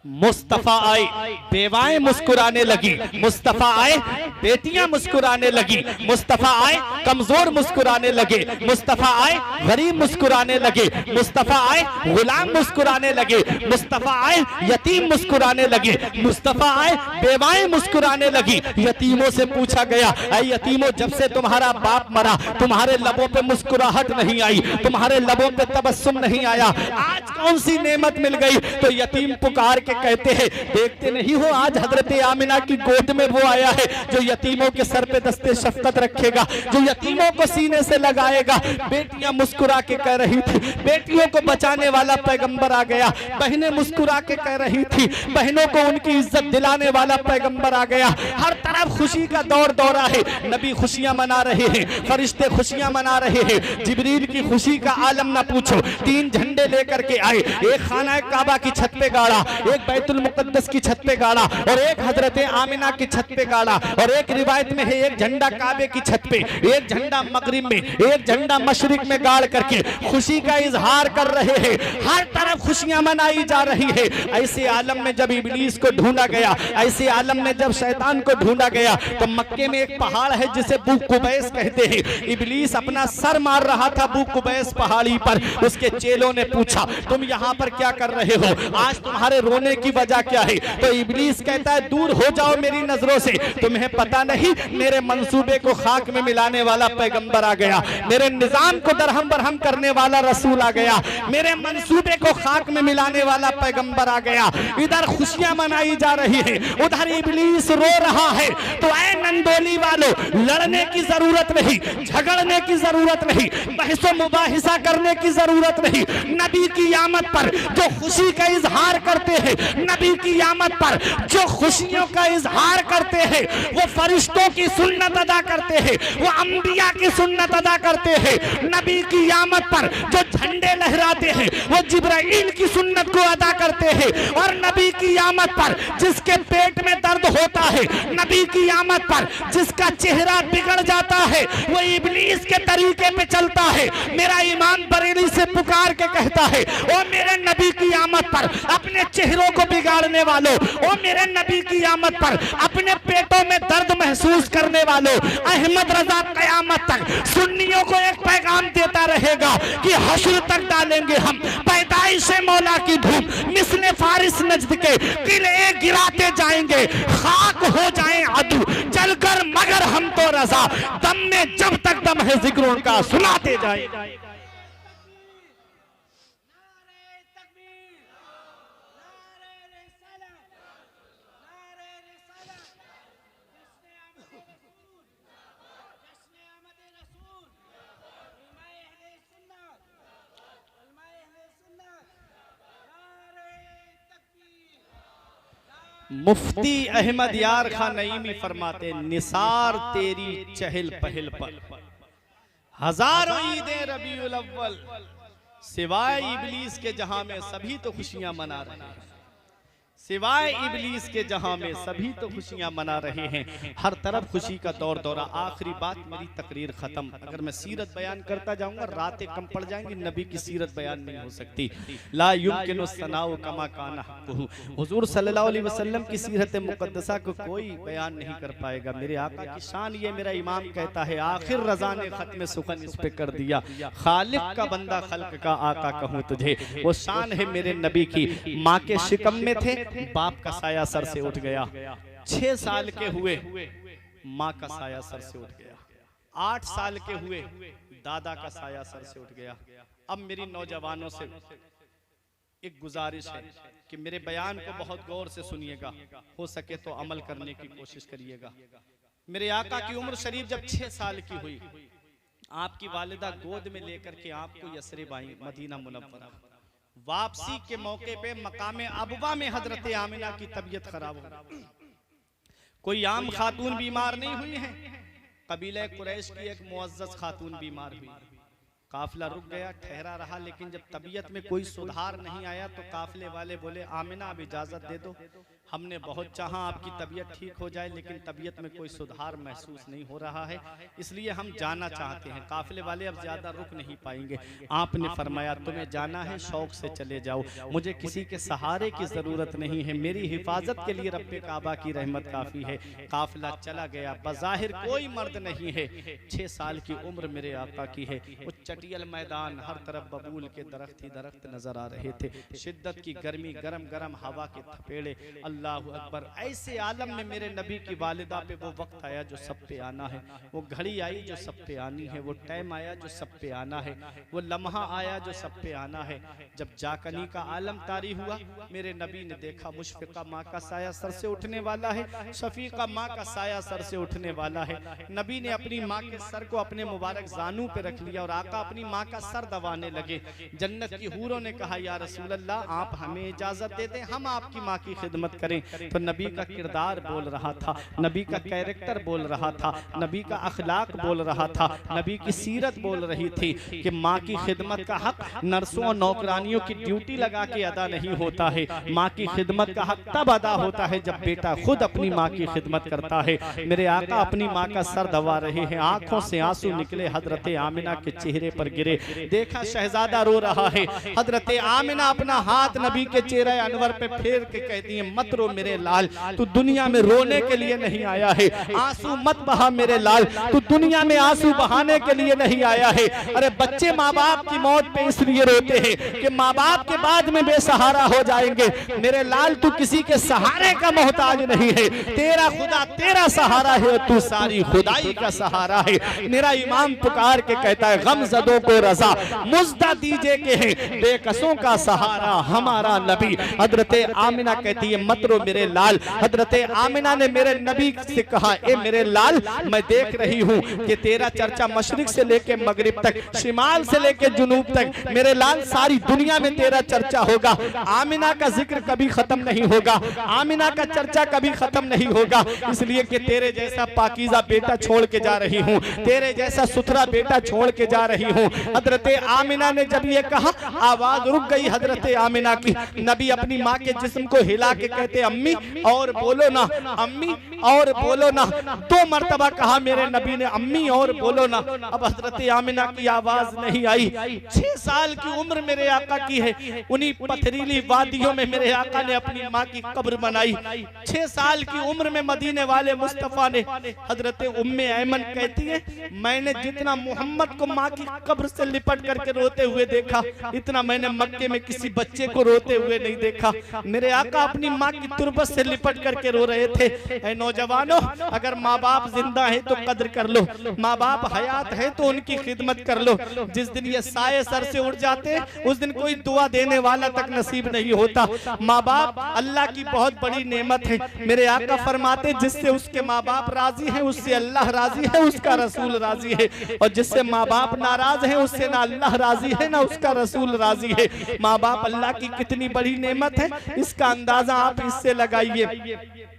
मुस्तफा आए, बेवाएं मुस्कुराने लगी। मुस्तफा आए, बेटियां मुस्कुराने लगी। मुस्तफा आए, कमजोर मुस्कुराने लगे। मुस्तफा आए, गरीब मुस्कुराने लगे। मुस्तफा आए, गुलाम मुस्कुराने लगे। मुस्तफा आए, यतीम मुस्कुराने लगे। मुस्तफा आए, बेवाएं मुस्कुराने लगी। यतीमों से पूछा गया, ऐ यतीमों जब से तुम्हारा बाप मरा तुम्हारे लबों पे मुस्कुराहट नहीं आई, तुम्हारे लबों पे तबस्सुम नहीं आया, आज कौन सी नेमत मिल गई? तो यतीम पुकार कहते हैं देखते नहीं हो आज हजरत आमिना की गोद में वो आया है जो यतीमों के सर पे दस्ते शफकत रखेगा, जो यतीमों को सीने से लगाएगा। बेटियां मुस्कुरा के कह रही थी बेटियों को बचाने वाला पैगंबर आ गया। बहनें मुस्कुरा के कह रही थी बहनों को उनकी इज्जत दिलाने वाला पैगंबर आ गया। हर तरफ खुशी का दौर दौरा है, नबी खुशियां मना रहे हैं, फरिश्ते खुशियां मना रहे हैं। जिब्रील की खुशी का आलम ना पूछो, 3 झंडे लेकर के आए, एक खाना काबा की छत पे गाड़ा, एक बैतुल मुकद्दस की छत पे गाड़ा और एक हजरत आमिना की छत पे गाड़ा। और एक रिवायत में है एक झंडा काबे की छत पे, एक झंडा मगरिब में, एक झंडा मशरिक में गाड़ करके खुशी का इजहार कर रहे हैं। हर तरफ खुशियां मनाई जा रही है। ऐसे आलम में जब इब्लीस को ढूंढा गया, ऐसे आलम में जब शैतान को ढूंढा गया तो मक्के में एक पहाड़ है जिसे बू कुबैस कहते हैं। इब्लीस अपना सर मार रहा था बू कुबैस पहाड़ी पर। उसके चेलों ने पूछा तुम यहाँ पर क्या कर रहे हो, आज तुम्हारे रोने की वजह क्या है? तो इब्लीस कहता है दूर हो जाओ मेरी नजरों से, तुम्हें पता नहीं मेरे मंसूबे को खाक में मिलाने वाला पैगंबर आ गया, मेरे निजाम को दरहम बरहम करने वाला रसूल आ गया, मेरे मंसूबे को खाक में मिलाने वाला पैगंबर आ गया। इधर खुशियां मनाई जा रही है, उधर इब्लीस रो रहा है। तो ऐ नंदोली वालों लड़ने की जरूरत नहीं, झगड़ने की जरूरत नहीं, बहसो मुबाहिसा करने की जरूरत नहीं। नबी की आमद पर जो खुशी का इजहार करते हैं, नबी की आमद पर जो खुशियों का इजहार करते हैं, वो फरिश्तों की सुन्नत अदा करते हैं, वो अंबिया की सुन्नत अदा करते हैं। नबी की आमद पर जो झंडे लहराते हैं वो जिब्राइल की सुन्नत को अदा करते हैं। और नबी की आमद पर जिसके पेट में दर्द होता है, नबी की आमद पर जिसका चेहरा बिगड़ जाता है, वो इब्लीस के तरीके पे चलता है। मेरा ईमान बरेली से पुकार के कहता है ओ मेरे नबी की आमद पर अपने चेहरों दिलों को बिगाड़ने वालों, ओ मेरे नबी की आमद पर अपने पेटों में दर्द महसूस करने वालों, अहमद रजा कयामत तक सुन्नियों को एक पैगाम देता रहेगा कि हश्र तक डालेंगे हम पैदाइश मौला की धूम, मिसले फारिस नजद के किले गिराते जाएंगे, खाक हो जाएं अदू जलकर मगर हम तो रजा, दम में जब तक दम है जिक्र उनका सुनाते जाएंगे। मुफ्ती अहमद यार खान नईमी फरमाते, निसार तेरी चहल पहल पर हजारों ईदें रबीउल अव्वल, सिवाय इबलीस के जहां में सभी तो खुशियां मना रहे हैं, सिवाय इबलीस के जहां में सभी तो खुशियां मना रहे हैं, हर तरफ खुशी का दौर दौरा। आखिरी बात, मेरी तकरीर खत्म। अगर मैं सीरत बयान करता जाऊंगा रातें कम पड़ जाएंगी, नबी की सीरत बयान नहीं हो सकती। ला युमकिनु सनाउ कमा काना हक़्क़ुहु, हुजूर सल्लल्लाहु अलैहि वसल्लम की सीरत मुक़द्दसा को कोई बयान नहीं कर पाएगा। मेरे आका की शान ये, मेरा इमाम कहता है आखिर रज़ा ने खत्म सुखन इस पे कर दिया, खालिक का बंदा खल्क का आका कहूँ तुझे। वो शान है मेरे नबी की। माँ के शिकम में थे, बाप का साया सर से उठ गया, 6 साल के हुए माँ का साया सर से उठ गया, 8 साल के हुए दादा का साया सर से उठ गया। अब मेरी नौजवानों से एक गुजारिश है कि मेरे बयान को बहुत गौर से सुनिएगा, हो सके तो अमल करने की कोशिश करिएगा। मेरे आका की उम्र शरीफ जब 6 साल की हुई, आपकी वालिदा गोद में लेकर के आपको यसरिब आई, मदीना मुनव्वरा। वापसी के मौके पे मकामे अबवा में हजरत आमिना की तबीयत खराब हो, कोई आम खातून बीमार नहीं हुई है, कबीले कुरैश की एक मुअज्जज खातून बीमार हुई। काफिला रुक गया, ठहरा रहा, लेकिन जब तबीयत में कोई सुधार नहीं आया तो काफिले वाले बोले आमिना अब इजाजत दे दो, हमने बहुत चाहा आपकी तबीयत ठीक हो जाए, लेकिन तबीयत में कोई सुधार महसूस नहीं हो रहा है, इसलिए हम जाना चाहते हैं। काफिले वाले अब ज्यादा रुक नहीं पाएंगे। आपने फरमाया तुम्हें जाना है, शौक से चले जाओ, मुझे किसी के सहारे की जरूरत नहीं है, मेरी हिफाजत के लिए रब्बे काबा की रहमत काफी है। काफिला चला गया, बज़ाहिर कोई मर्द नहीं है, 6 साल की उम्र मेरे आका की है। वो चटियल मैदान, हर तरफ बबूल के दरख्त ही दरख्त नजर आ रहे थे, शिद्दत की गर्मी, गरम गरम हवा के थपेड़े, अल्लाह अकबर। ऐसे आलम में मेरे नबी की वालिदा पे वो वक्त आया जो सब पे आना है, वो घड़ी आई जो सब पे आनी है, वो टाइम आया जो सब पे आना है, वो लम्हा आया जो सब पे आना है। जब जाकनी का आलम तारी हुआ, मेरे नबी ने देखा मुशफ़िक़ा माँ का साया सर से उठने वाला है, शफ़ीक़ा माँ का साया सर से उठने वाला है। नबी ने अपनी माँ के सर को अपने मुबारक जानू पे रख लिया और आका अपनी माँ का सर दबाने लगे। जन्नत की हूरों ने कहा या रसूल अल्लाह आप हमें इजाजत दे दें, हम आपकी माँ की खिदमत करें। तो नबी का किरदार बोल रहा था, नबी का कैरेक्टर बोल रहा था, नबी का अखलाक बोल रहा था, नबी की सीरत बोल रही थी कि माँ की खिदमत का हक नर्सों और नौकरानियों की ड्यूटी लगा के अदा नहीं होता है। माँ की खिदमत का हक तब अदा होता है जब बेटा खुद अपनी माँ की खिदमत करता है। मेरे आका अपनी माँ का सर दबा रहे हैं, आंखों से आंसू निकले, हजरत आमिना के चेहरे पर गिरे। देखा शहजादा रो रहा है, हजरत आमिना अपना हाथ नबी के चेहरे अनवर पे फेर के कहती है मत रो मेरे लाल, तू दुनिया में रोने के लिए नहीं आया है, आंसू मत बहा मेरे लाल, तू दुनिया में आंसू बहाने के लिए नहीं आया है। अरे बच्चे माँ बाप की मौत पे इसलिए रोते हैं कि माँ बाप के बाद में बेसहारा हो जाएंगे। मेरे लाल तू किसी के सहारे का मोहताज नहीं है, तेरा खुदा तेरा सहारा है, तू सारी खुदाई का सहारा है। मेरा इमाम पुकार के कहता है गमज़दों को रजा मुज़्दा दीजिए के हैं, बेकसों का सहारा हमारा नबी। हजरत आमिना कहती है मत रो मेरे लाल। हजरत आमिना ने मेरे नबी से कहा ए मेरे लाल, मैं देख रही हूँ कि तेरा चर्चा मशरिक से लेके मगरिब तक, शिमाल से लेके जुनूब तक, मेरे लाल सारी दुनिया में तेरा चर्चा होगा। आमिना का जिक्र कभी खत्म नहीं होगा, आमिना का चर्चा कभी खत्म नहीं होगा, इसलिए कि तेरे जैसा पाकीज़ा बेटा छोड़ के जा रही हूँ, तेरे जैसा सुथरा बेटा छोड़ के जा रही हूँ। हजरत आमिना ने जब ये कहा, आवाज रुक गई हजरत आमिना की। नबी अपनी माँ के जिस्म को हिला के कहते कहते अम्मी और बोलो ना, अम्मी और बोलो ना। 2 मरतबा कहा मेरे नबी ने अम्मी और बोलो ना। अब हजरत आमिना की आवाज नहीं आई। 6 साल की उम्र मेरे आका की है। उन्हीं पथरीली वादियों में मेरे आका ने अपनी माँ की कब्र बनाई। 6 साल की उम्र में मदीने वाले मुस्तफा ने, हजरत उम्मे ऐमन कहती है, मैंने जितना मोहम्मद को माँ की कब्र से लिपट करके रोते हुए देखा, इतना मैंने मक्के में किसी बच्चे को रोते हुए नहीं देखा। मेरे आका अपनी माँ की तुरबत से लिपट करके रो रहे थे। ऐ नौजवानों, अगर माँ बाप जिंदा है तो कद्र कर लो, माँ बाप हयात है तो उनकी खिदमत कर लो। जिस दिन ये साए सर से उड़ जाते उस दिन कोई दुआ देने वाला तक नसीब नहीं होता। माँ बाप अल्लाह की बहुत बड़ी नेमत है। मेरे आका फरमाते जिससे उसके माँ बाप राजी है उससे अल्लाह राजी है, उसका रसूल राजी है। और जिससे माँ बाप नाराज है उससे ना अल्लाह राजी है ना उसका रसूल राजी है। माँ बाप अल्लाह की कितनी बड़ी नेमत है, इसका अंदाजा आप इससे लगाइए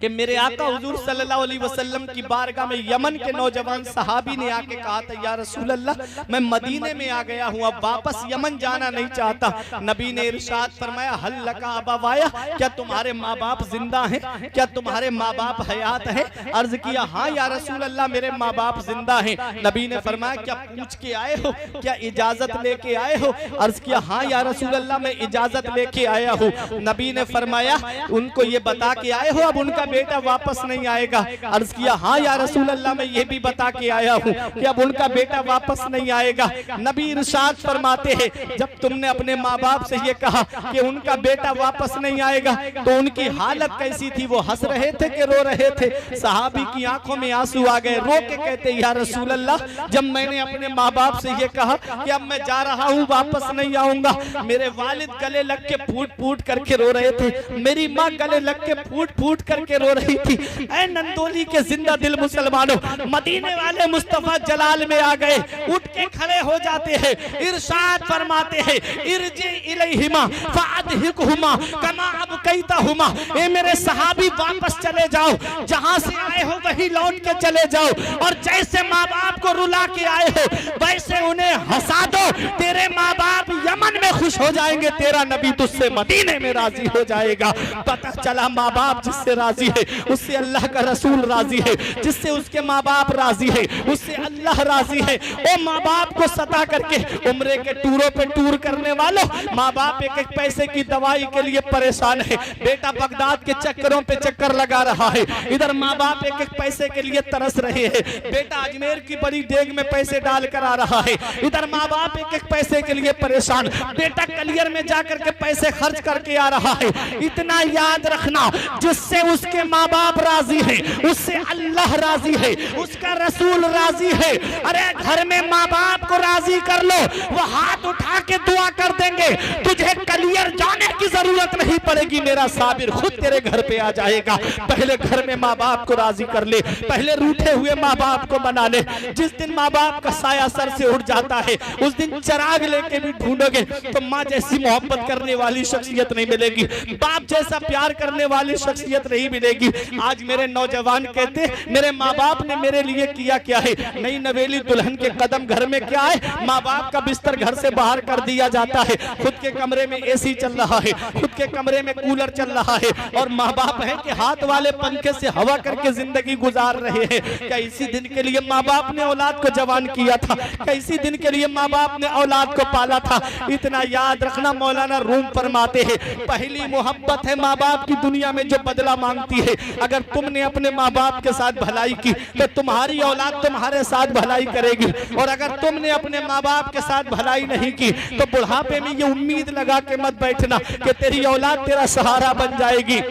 कि मेरे आका हुजूर सल्लल्लाहु अलैहि वसल्लम की बारगाह में यमन के नौजवान सहाबी ने आके कहा था, या रसूल अल्लाह, मैं मदीने में आ गया हूँ, अब वापस यमन जाना नहीं चाहता। नबी ने इरशाद फरमाया, हल लका अबवाया, क्या तुम्हारे माँ बाप जिंदा हैं? क्या तुम्हारे माँ बाप हयात हैं? अर्ज किया, हाँ या रसूल अल्लाह, मेरे माँ बाप जिंदा हैं। नबी ने फरमाया, क्या पूछ के आए हो? क्या इजाजत लेके आए हो? अर्ज किया, हाँ या रसूल अल्लाह, मैं इजाजत लेके आया हूँ। नबी ने फरमाया, उनको ये बता के आए हो अब उनका बेटा वापस नहीं आएगा? अर्ज किया, हाँ या रसूल अल्लाह, मैं ये भी बता के आया हूँ कि अब उनका बेटा वापस नहीं आएगा। नबी इरशाद फरमाते हैं, जब तुमने अपने माँ बाप से ये कहा कि उनका बेटा वापस नहीं आएगा तो उनकी हालत कैसी थी? वो हंस रहे थे कि रो रहे थे? सहाबी की आंखों में आंसू आ गए, रो के कहते, या रसूल अल्लाह, जब मैंने अपने माँ बाप से ये कहा कि अब मैं जा रहा हूँ वापस नहीं आऊंगा, मेरे वालिद गले लग के फूट फूट करके रो रहे थे, मेरी माँ गले लग के फूट फूट करके रो रही थी। ऐ नंदोली के जिंदा दिल मुसलमानों, मदीने वाले मुस्तफा जलाल में आ गए, उठ के खड़े हो जाते हैं, इरशाद फरमाते हैं, इरजी इलैहिमा फअदहिकहुमा कमा अबकैतहुमा, ए मेरे सहाबी वापस चले जाओ, जहां से आए हो वहीं लौट के चले जाओ, और जैसे माँ बाप को रुला के आए हो वैसे उन्हें हंसा दो। तेरे माँ बाप यमन में खुश हो जाएंगे, तेरा नबी तुझसे मदीने में राजी हो जाएगा। पता चला माँ बाप जिससे राजी है उससे अल्लाह का रसूल राजी है, जिससे उसके माँ बाप राजी है उससे अल्लाह राजी है। ओ माँ बाप को सता करके उम्रे के टूरों पे टूर करने वालों, माँ बाप एक एक पैसे की दवाई के लिए परेशान है, बेटा बगदाद के चक्करों पे चक्कर लगा रहा है, इधर माँ बाप एक एक पैसे के लिए तरस रहे हैं, बेटा अजमेर की बड़ी डेग में पैसे डाल कर आ रहा है, इधर माँ बाप एक एक पैसे के लिए परेशान, बेटा कलियर में जाकर के पैसे खर्च करके आ रहा है। इतना याद रखना, जिससे उसके माँ बाप राजी है उससे अल्लाह राजी है, उसका रसूल राजी है। अरे घर में माँ बाप को राजी कर लो, वो हाथ उठा के दुआ कर देंगे, तुझे कलियर जाने की जरूरत नहीं पड़ेगी, मेरा साबिर खुद तेरे घर पे आ जाएगा। पहले घर में माँ बाप को राजी कर ले, पहले रूठे हुए माँ बाप को मना ले। जिस दिन माँ बाप का साया सर से उठ जाता है उस दिन चिराग लेके भी ढूंढोगे तो माँ जैसी मोहब्बत करने वाली शख्सियत नहीं मिलेगी, बाप जैसा प्यार करने वाली शख्सियत नहीं मिलेगी। आज मेरे नौजवान कहते, मेरे माँ बाप ने मेरे लिए किया क्या है? नई नवेली दुल्हन के कदम घर में क्या है? माँ बाप का बिस्तर घर से बाहर कर दिया जाता है, खुद के कमरे में एसी चल रहा है, खुद के कमरे में कूलर चल रहा है, और माँ बाप है कि हाथ वाले पंखे से हवा करके जिंदगी गुजार रहे हैं। क्या इसी दिन के लिए माँ बाप ने औलाद को जवान किया था? क्या इसी दिन के लिए माँ बाप ने औलाद को पाला था? इतना याद रखना, मौलाना रूम फरमाते हैं, पहली मोहब्बत है माँ बाप की दुनिया में जो बदला मांगती है। अगर तुमने अपने माँ बाप के साथ भलाई की तो तुम्हारी औलाद तुम्हारे साथ भलाई करेगी, और अगर तुमने अपने माँ बाप के साथ भलाई नहीं की तो बुढ़ापे में ये उम्मीद लगा के मत बैठना कि तेरी औलाद तेरा सहारा बन जाएगी।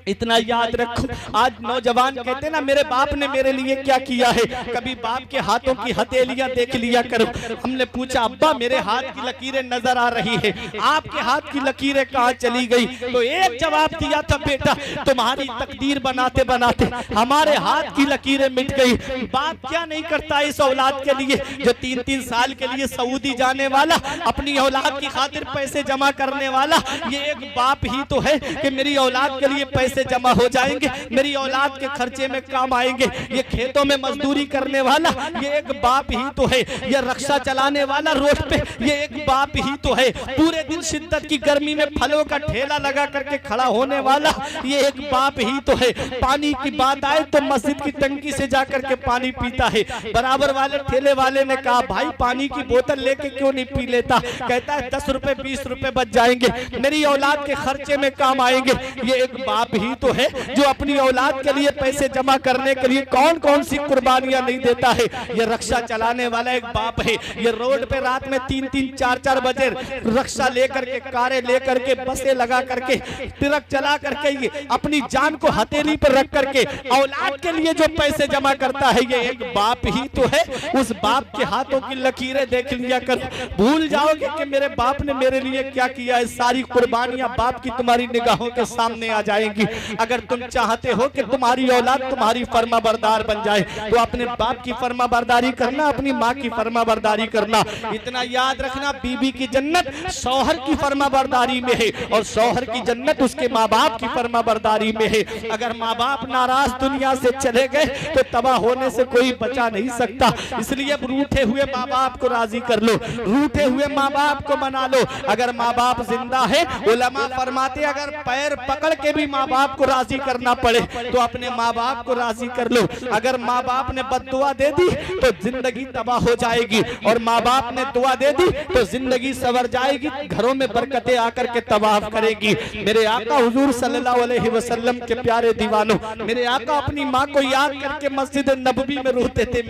इतना याद रखो। आज नौजवान कहते ना, मेरे बाप ने मेरे लिए क्या किया है? कभी बाप के हाथों की हथेलियां देख लिया करो। हमने पूछा, अब्बा मेरे हाथ की लकीरें नजर आ रही है, आपके हाथ की लकीरें कहाँ चली गई? तो एक जवाब दिया था, बेटा तुम्हारी तकदीर बनाते बनाते हमारे हाथ की लकीरें मिट गई। बाप क्या नहीं करता इस औलाद के लिए, जो 3-3 साल के लिए सऊदी जाने वाला, अपनी औलाद की खातिर पैसे जमा करने वाला, ये एक बाप ही तो है कि मेरी औलाद के लिए पैसे पैसे जमा हो जाएंगे, मेरी औलाद के खर्चे में काम आएंगे। ये खेतों में मजदूरी करने वाला ये एक बाप ही तो है, ये रक्षा चलाने वाला रोड पे ये एक बाप ही तो है, पूरे दिन शिद्दत की गर्मी में फलों का ठेला लगा करके खड़ा होने वाला ये एक बाप ही तो है। पानी की बात आए तो मस्जिद की टंकी से जाकर के पानी पीता है। बराबर वाले ठेले वाले ने कहा भाई पानी की बोतल लेके क्यों नहीं पी लेता? कहता है 10 रुपए 20 रुपए बच जाएंगे, मेरी औलाद के खर्चे में काम आएंगे। ये एक बाप ही तो है जो अपनी औलाद के लिए पैसे जमा करने के लिए कौन कौन सी कुर्बानियां नहीं देता है। ये रक्षा चलाने वाला एक बाप है। ये रोड पे रात में 3-3 4-4 बजे रक्षा लेकर के, कारें लेकर के, बसें लगा करके, ट्रक चला करके ये अपनी जान को हथेली पर रख करके औलाद के लिए जो पैसे जमा करता है ये एक बाप ही तो है। उस बाप के हाथों की लकीरें देख लिया कर, भूल जाओगे कि मेरे बाप ने मेरे लिए क्या किया है। सारी कुर्बानियां बाप की तुम्हारी निगाहों के सामने आ जाएंगी। अगर तुम चाहते हो कि तुम्हारी औलाद तुम्हारी फर्माबरदार बन जाए तो अपने बाप की फर्माबरदारी करना, अपनी माँ की फर्माबरदारी करना। इतना याद रखना, बीबी की जन्नत शौहर की फर्माबरदारी में है और शौहर की जन्नत उसके माँ बाप की फर्माबरदारी में है। अगर माँ बाप नाराज दुनिया से चले गए तो तबाह होने से कोई बचा नहीं सकता। इसलिए रूठे हुए माँ बाप को राजी कर लो, रूठे हुए माँ बाप को मना लो। अगर माँ बाप जिंदा है, उलमा फरमाते अगर पैर पकड़ के भी माँ बाप को राजी करना पड़े तो अपने माँ बाप को राजी कर लो। अगर माँ बाप ने बद्दुआ दे दी तो जिंदगी तबाह हो जाएगी और माँ बाप ने दुआ दे दी तो जिंदगी सवर जाएगी, घरों में बरकतें आकर के तबाह करेगी। मेरे आका हुजूर सल्लल्लाहु अलैहि वसल्लम के प्यारे दीवानों, मेरे आका अपनी माँ को याद करके मस्जिद नबवी में रोते थे।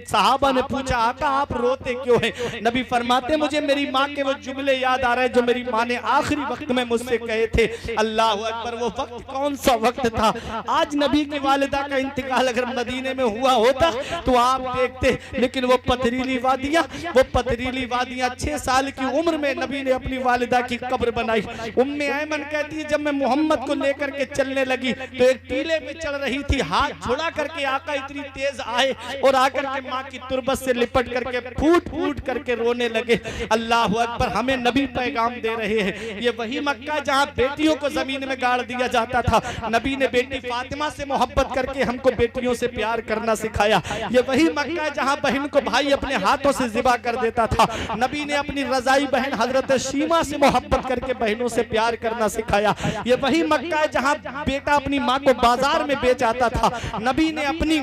सहाबा ने पूछा आका आप रोते क्यों हैं? नबी फरमाते मुझे मेरी माँ के वो जुमले याद आ रहे हैं जो मेरी माँ ने आखिरी वक्त में मुझसे कहे थे। अल्लाह अकबर, वो वक्त कौन सा वक्त था? आज नबी की वालिदा का इंतकाल अगर मदीने में हुआ होता तो आप देखते, लेकिन वो पथरीली वादियां 6 साल की उम्र में नबी ने अपनी वालिदा की कब्र बनाई। उम्मे ऐमन कहती है जब मैं मोहम्मद को लेकर के चलने लगी तो एक टीले में चल रही थी, हाथ छुड़ा करके आका इतनी तेज आए और आकर के माँ की तुरबत से लिपट करके फूट फूट करके रोने लगे। अल्लाह अकबर, हमें नबी पैगाम दे रहे हैं। ये वही मक्का जहाँ बेटियों को जमीन में गाड़ दिया जाता था। नबी ने बेटी फातिमा से मोहब्बत करके हमको बेटियों से प्यार करना सिखाया। ये वही मक्का जहाँ बहन को भाई अपने हाथों से जिबा कर देता था। नबी ने अपनी रजाई बहन हजरत शीमा से मोहब्बत करके बहनों से प्यार करना सिखाया। ये वही मक्का है जहाँ बेटा अपनी माँ को बाजार में बेच आता था। नबी ने अपनी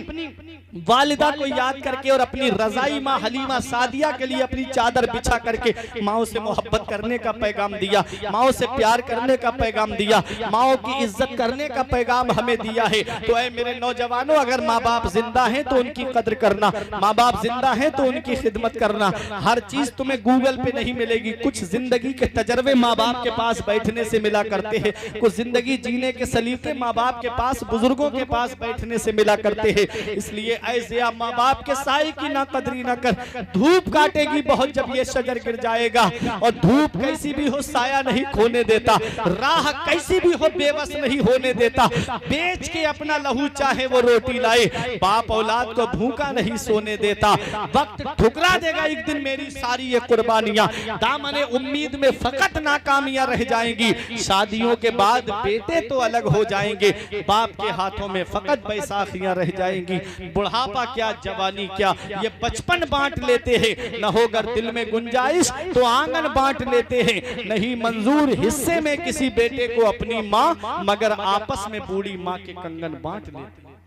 वालिदा को याद करके और अपनी रजाई माँ हलीमा सादिया के लिए अपनी चादर बिछा करके माओ से मोहब्बत करने का पैगाम दिया, माओ से प्यार करने का पैगाम दिया, माओ की इज्जत करने का पैगाम हमें दिया है। तो ऐ मेरे नौजवानों, अगर माँ बाप जिंदा हैं तो उनकी कद्र करना, माँ बाप जिंदा हैं तो उनकी खिदमत करना। हर चीज तुम्हें गूगल पे नहीं मिलेगी, कुछ जिंदगी के तजर्बे माँ बाप के पास बैठने से मिला करते हैं, कुछ जिंदगी जीने के सलीके माँ बाप के पास, बुजुर्गों के पास बैठने से मिला करते हैं। इसलिए ऐसे माँ बाप के साए की ना कदरी ना कर। धूप काटेगी बहुत जब ये शजर गिर जाएगा, और धूप कैसी भी हो साया नहीं खोने देता, राह कैसी भी हो बेबस नहीं होने देता। बेच के अपना लहू चाहे वो रोटी लाए, बाप औलाद को भूखा नहीं सोने देता। वक्त ठुकरा देगा एक दिन मेरी सारी ये कुर्बानियां, दामने उम्मीद में फकत नाकामियां रह जाएंगी। शादियों के बाद बेटे तो अलग हो जाएंगे, बाप के हाथों में फकत बैसाखियां रह जाएंगी। बुढ़ापा क्या, जवानी क्या, ये बचपन बांट लेते हैं। न होकर दिल में गुंजाइश तो आंगन बांट लेते हैं। नहीं मंजूर हिस्से में किसी बेटे को अपनी माँ, मगर आपस में बूढ़ी माँ के कंगन बांट लेते हैं।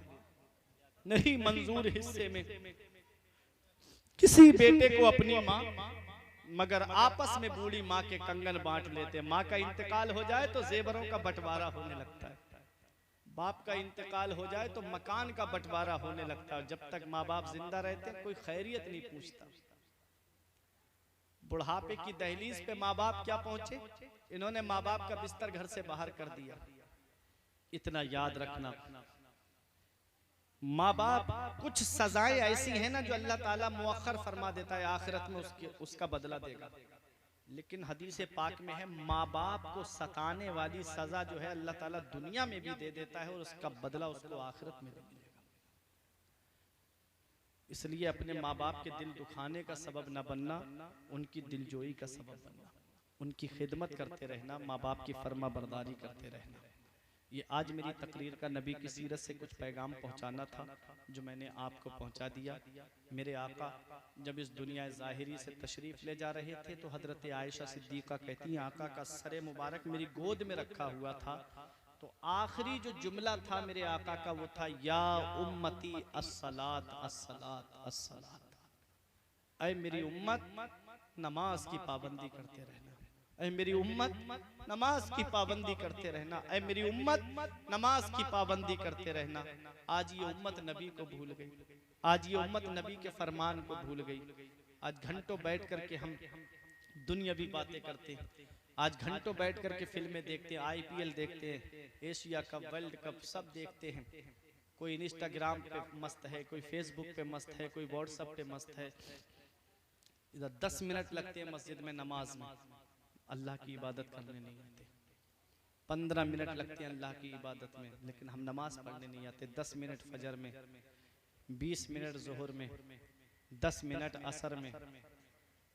नहीं मंजूर हिस्से में किसी बेटे को अपनी माँ, मगर आपस में बूढ़ी माँ के कंगन बांट लेते हैं। माँ का इंतकाल हो जाए तो जेवरों का बंटवारा होने लगता है, बाप का इंतकाल हो जाए तो मकान का बंटवारा होने लगता है। जब तक माँ बाप जिंदा रहते हैं कोई खैरियत नहीं पूछता। बुढ़ापे की दहलीज पे माँ बाप क्या पहुंचे, इन्होंने माँ बाप का बिस्तर घर से बाहर कर दिया। इतना याद रखना, माँ बाप कुछ सजाएं ऐसी हैं ना जो अल्लाह ताला मुअख्खर फरमा देता है, आखिरत में उसका बदला देगा। लेकिन हदीस पाक में है माँ बाप को सताने वाली सजा जो है अल्लाह ताला दुनिया में भी दे देता है और उसका बदला उसको आखिरत में भी मिलेगा। इसलिए अपने माँ बाप के दिल दुखाने का सबब न बनना, उनकी दिलजोई का सबब बनना, उनकी खिदमत करते रहना, माँ बाप की फर्मा बरदारी करते रहना। ये आज मेरी तकरीर का नबी की सीरत से कुछ पैगाम पहुंचाना था जो मैंने आपको पहुंचा दिया। मेरे आका जब इस दुनिया ज़ाहिरी से तशरीफ़ ले जा रहे थे तो हज़रत आयशा सिद्दीक़ा कहती हैं आका का सरे मुबारक मेरी गोद में रखा हुआ था, तो आखिरी जो जुमला था मेरे आका का वो था या उम्मती अस्सलात अस्सलात अस्सलात। ऐ मेरी उम्मत नमाज की पाबंदी करते रहना, ऐ मेरी उम्मत नमाज की पाबंदी करते रहना, ऐ मेरी उम्मत नमाज की पाबंदी करते रहना। आज ये उम्मत नबी को भूल गई, आज ये उम्मत नबी के फरमान को भूल गई। आज घंटों बैठ करके हम दुनियावी बातें करते हैं, आज घंटों बैठ करके फिल्में देखते हैं, IPL देखते हैं, एशिया कप, वर्ल्ड कप सब देखते हैं। कोई इंस्टाग्राम पे मस्त है, कोई फेसबुक पे मस्त है, कोई व्हाट्सएप पे मस्त है। इधर 10 मिनट लगते हैं मस्जिद में नमाज में, अल्लाह की इबादत करने नहीं आते। 15 मिनट लगते हैं अल्लाह की इबादत में, लेकिन हम नमाज पढ़ने नहीं आते। 10 मिनट फजर में, 20 मिनट जोहर में, 10 मिनट असर में,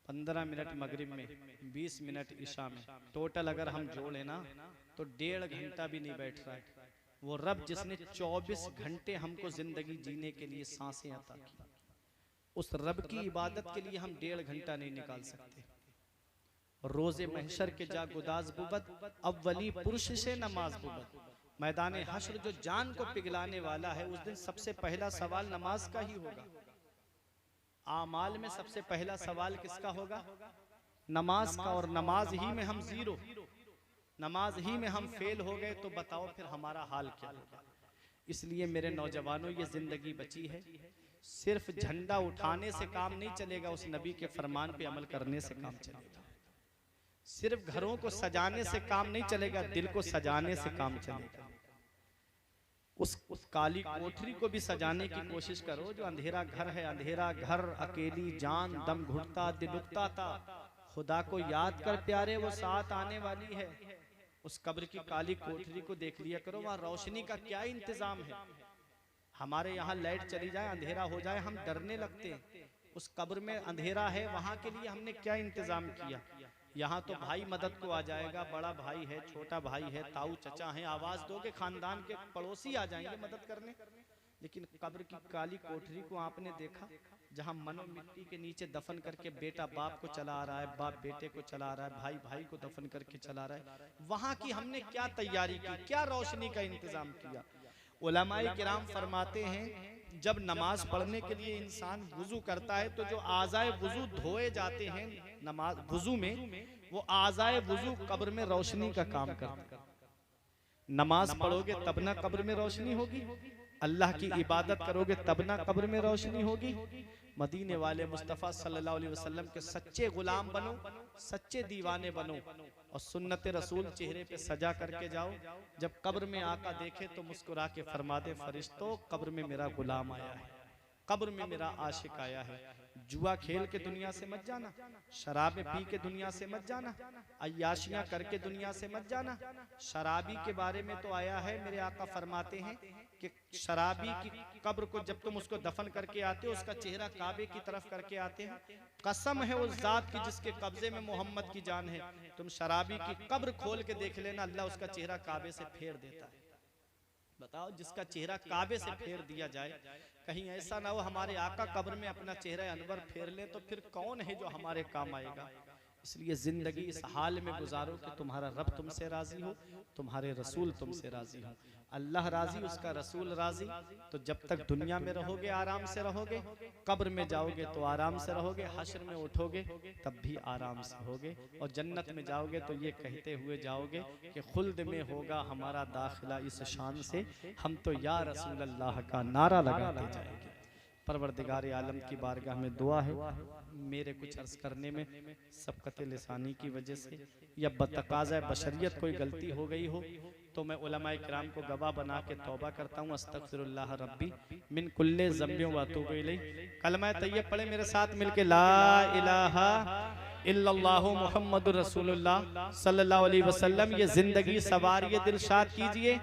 15 मिनट मगरिब में, 20 मिनट इशा में। टोटल अगर हम जोड़े ना तो 1.5 घंटा भी नहीं बैठ रहा है। वो रब जिसने 24 घंटे हमको जिंदगी जीने के लिए सांसें अता की, उस रब की इबादत के लिए हम 1.5 घंटा नहीं निकाल सकते। रोजे महशर के जा गुदाज बुबद अव्वली पुरुष से नमाज बुबद। मैदान हश्र जो जान को पिघलाने वाला है, उस दिन सबसे पहला सवाल नमाज का ही होगा। आमाल में सबसे पहला सवाल किसका होगा? नमाज का। और नमाज ही में हम जीरो, नमाज ही में हम फेल हो गए तो बताओ फिर हमारा हाल क्या होगा। इसलिए मेरे नौजवानों, ये जिंदगी बची है, सिर्फ झंडा उठाने से काम नहीं चलेगा, उस नबी के फरमान पे अमल करने से काम चलेगा। सिर्फ घरों को सजाने से काम नहीं चलेगा, दिल को सजाने से काम चलेगा। उस काली कोठरी को भी सजाने की कोशिश करो जो अंधेरा घर है। अंधेरा घर, अकेली जान, दम घुटता, दिल उठता था। खुदा को याद कर प्यारे, वो साथ आने वाली है। उस कब्र की काली कोठरी को देख लिया करो, वहां रोशनी का क्या इंतजाम है। हमारे यहाँ लाइट चली जाए, अंधेरा हो जाए, हम डरने लगते हैं। उस कब्र में अंधेरा है, वहां के लिए हमने क्या इंतजाम किया। यहाँ तो भाई मदद को आ जाएगा, बड़ा भाई है, छोटा भाई है, ताऊ चचा है, आवाज दोगे खानदान के पड़ोसी आ जाएंगे मदद करने। लेकिन कब्र की काली कोठरी को आपने देखा, जहाँ मनो मिट्टी के नीचे दफन करके बेटा बाप को चला आ रहा है, बाप बेटे को चला रहा है, भाई भाई को दफन करके चला रहा है। वहां की हमने क्या तैयारी की, क्या रोशनी का इंतजाम किया। उलमाए किराम फरमाते हैं, जब नमाज पढ़ने के लिए इंसान वुजू करता है तो जो आज़ाए वुजू धोए जाते हैं नमाज वुजू में, वो आज़ाए वुजू कब्र में रोशनी का काम करते हैं। नमाज पढ़ोगे तब ना कब्र में रोशनी होगी, अल्लाह की इबादत करोगे तब ना कब्र में रोशनी होगी। मदीने वाले मुस्तफ़ा सल्लल्लाहु अलैहि वसल्लम के सच्चे गुलाम बनो, सच्चे दीवाने बनो, और सुन्नत रसूल चेहरे पे सजा करके जाओ। जब कब्र में आका देखे तो मुस्कुरा के फरमा दे, फरिश्तों कब्र में मेरा गुलाम आया है, कब्र में मेरा आशिक आया है। जुआ खेल के दुनिया से मत जाना, शराबें पी के दुनिया से मत जाना, अय्याशियां करके दुनिया से मत जाना। शराबी के बारे में तो आया है, मेरे आका फरमाते हैं कि शराबी की कब्र को जब तुम उसको दफन करके आते हो, उसका चेहरा काबे की तरफ करके आते हैं। कसम है उस जात की जिसके कब्जे में मोहम्मद की जान है, तुम शराबी की कब्र खोल के देख लेना, अल्लाह उसका चेहरा काबे से फेर देता है। बताओ, जिसका चेहरा काबे से फेर दिया जाए, कहीं ऐसा ना हो हमारे आका कब्र में अपना चेहरा अनवर फेर ले, तो फिर कौन है जो हमारे काम आएगा। इसलिए जिंदगी इस हाल में गुजारो कि तुम्हारा रब तुमसे राजी हो, तुम्हारे रसूल तुमसे राजी हो। अल्लाह राजी, उसका रसूल राजी। तो जब तक दुनिया में रहोगे आराम से रहोगे, कब्र में जाओगे तो आराम से रहोगे, हश्र में उठोगे तब भी आराम से होगे, और जन्नत में जाओगे तो ये कहते हुए जाओगे कि खुल्द में होगा हमारा दाखिला इस शान से, हम तो या रसूल अल्लाह का नारा लगाते जाएंगे। परवरदिगार आलम की बारगाह में दुआ है, मेरे कुछ अर्ज करने में सबकत लिसानी की वजह से या बतकाज़ा बशरियत कोई गलती हो गई हो तो मैं उलमाए किराम को गवाह बना के तौबा करता हूँ। अस्तगफिरुल्लाह रब्बी मिन कुल्ले ज़म्बिन व अतूबु इलैह। कलमा तय्यब पढ़े मेरे साथ मिलके, ला इलाहा इल्लल्लाहु मुहम्मदुर रसूलुल्लाह सल्लल्लाहु अलैहि वसल्लम। ये जिंदगी सवारिए दिलशाद कीजिए,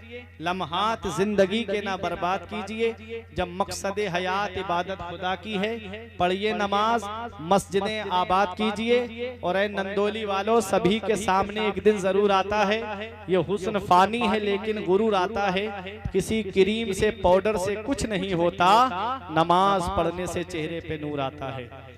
लम्हात जिंदगी के ना बर्बाद कीजिए। जब मकसद हयात इबादत खुदा की है, पढ़िए नमाज, मस्जिदें आबाद कीजिए। और ए नंदोली वालों, सभी के सामने एक दिन जरूर आता है, ये हुस्न फानी है लेकिन गुरूर आता है। किसी क्रीम से पाउडर से कुछ नहीं होता, नमाज पढ़ने से चेहरे पे नूर आता है।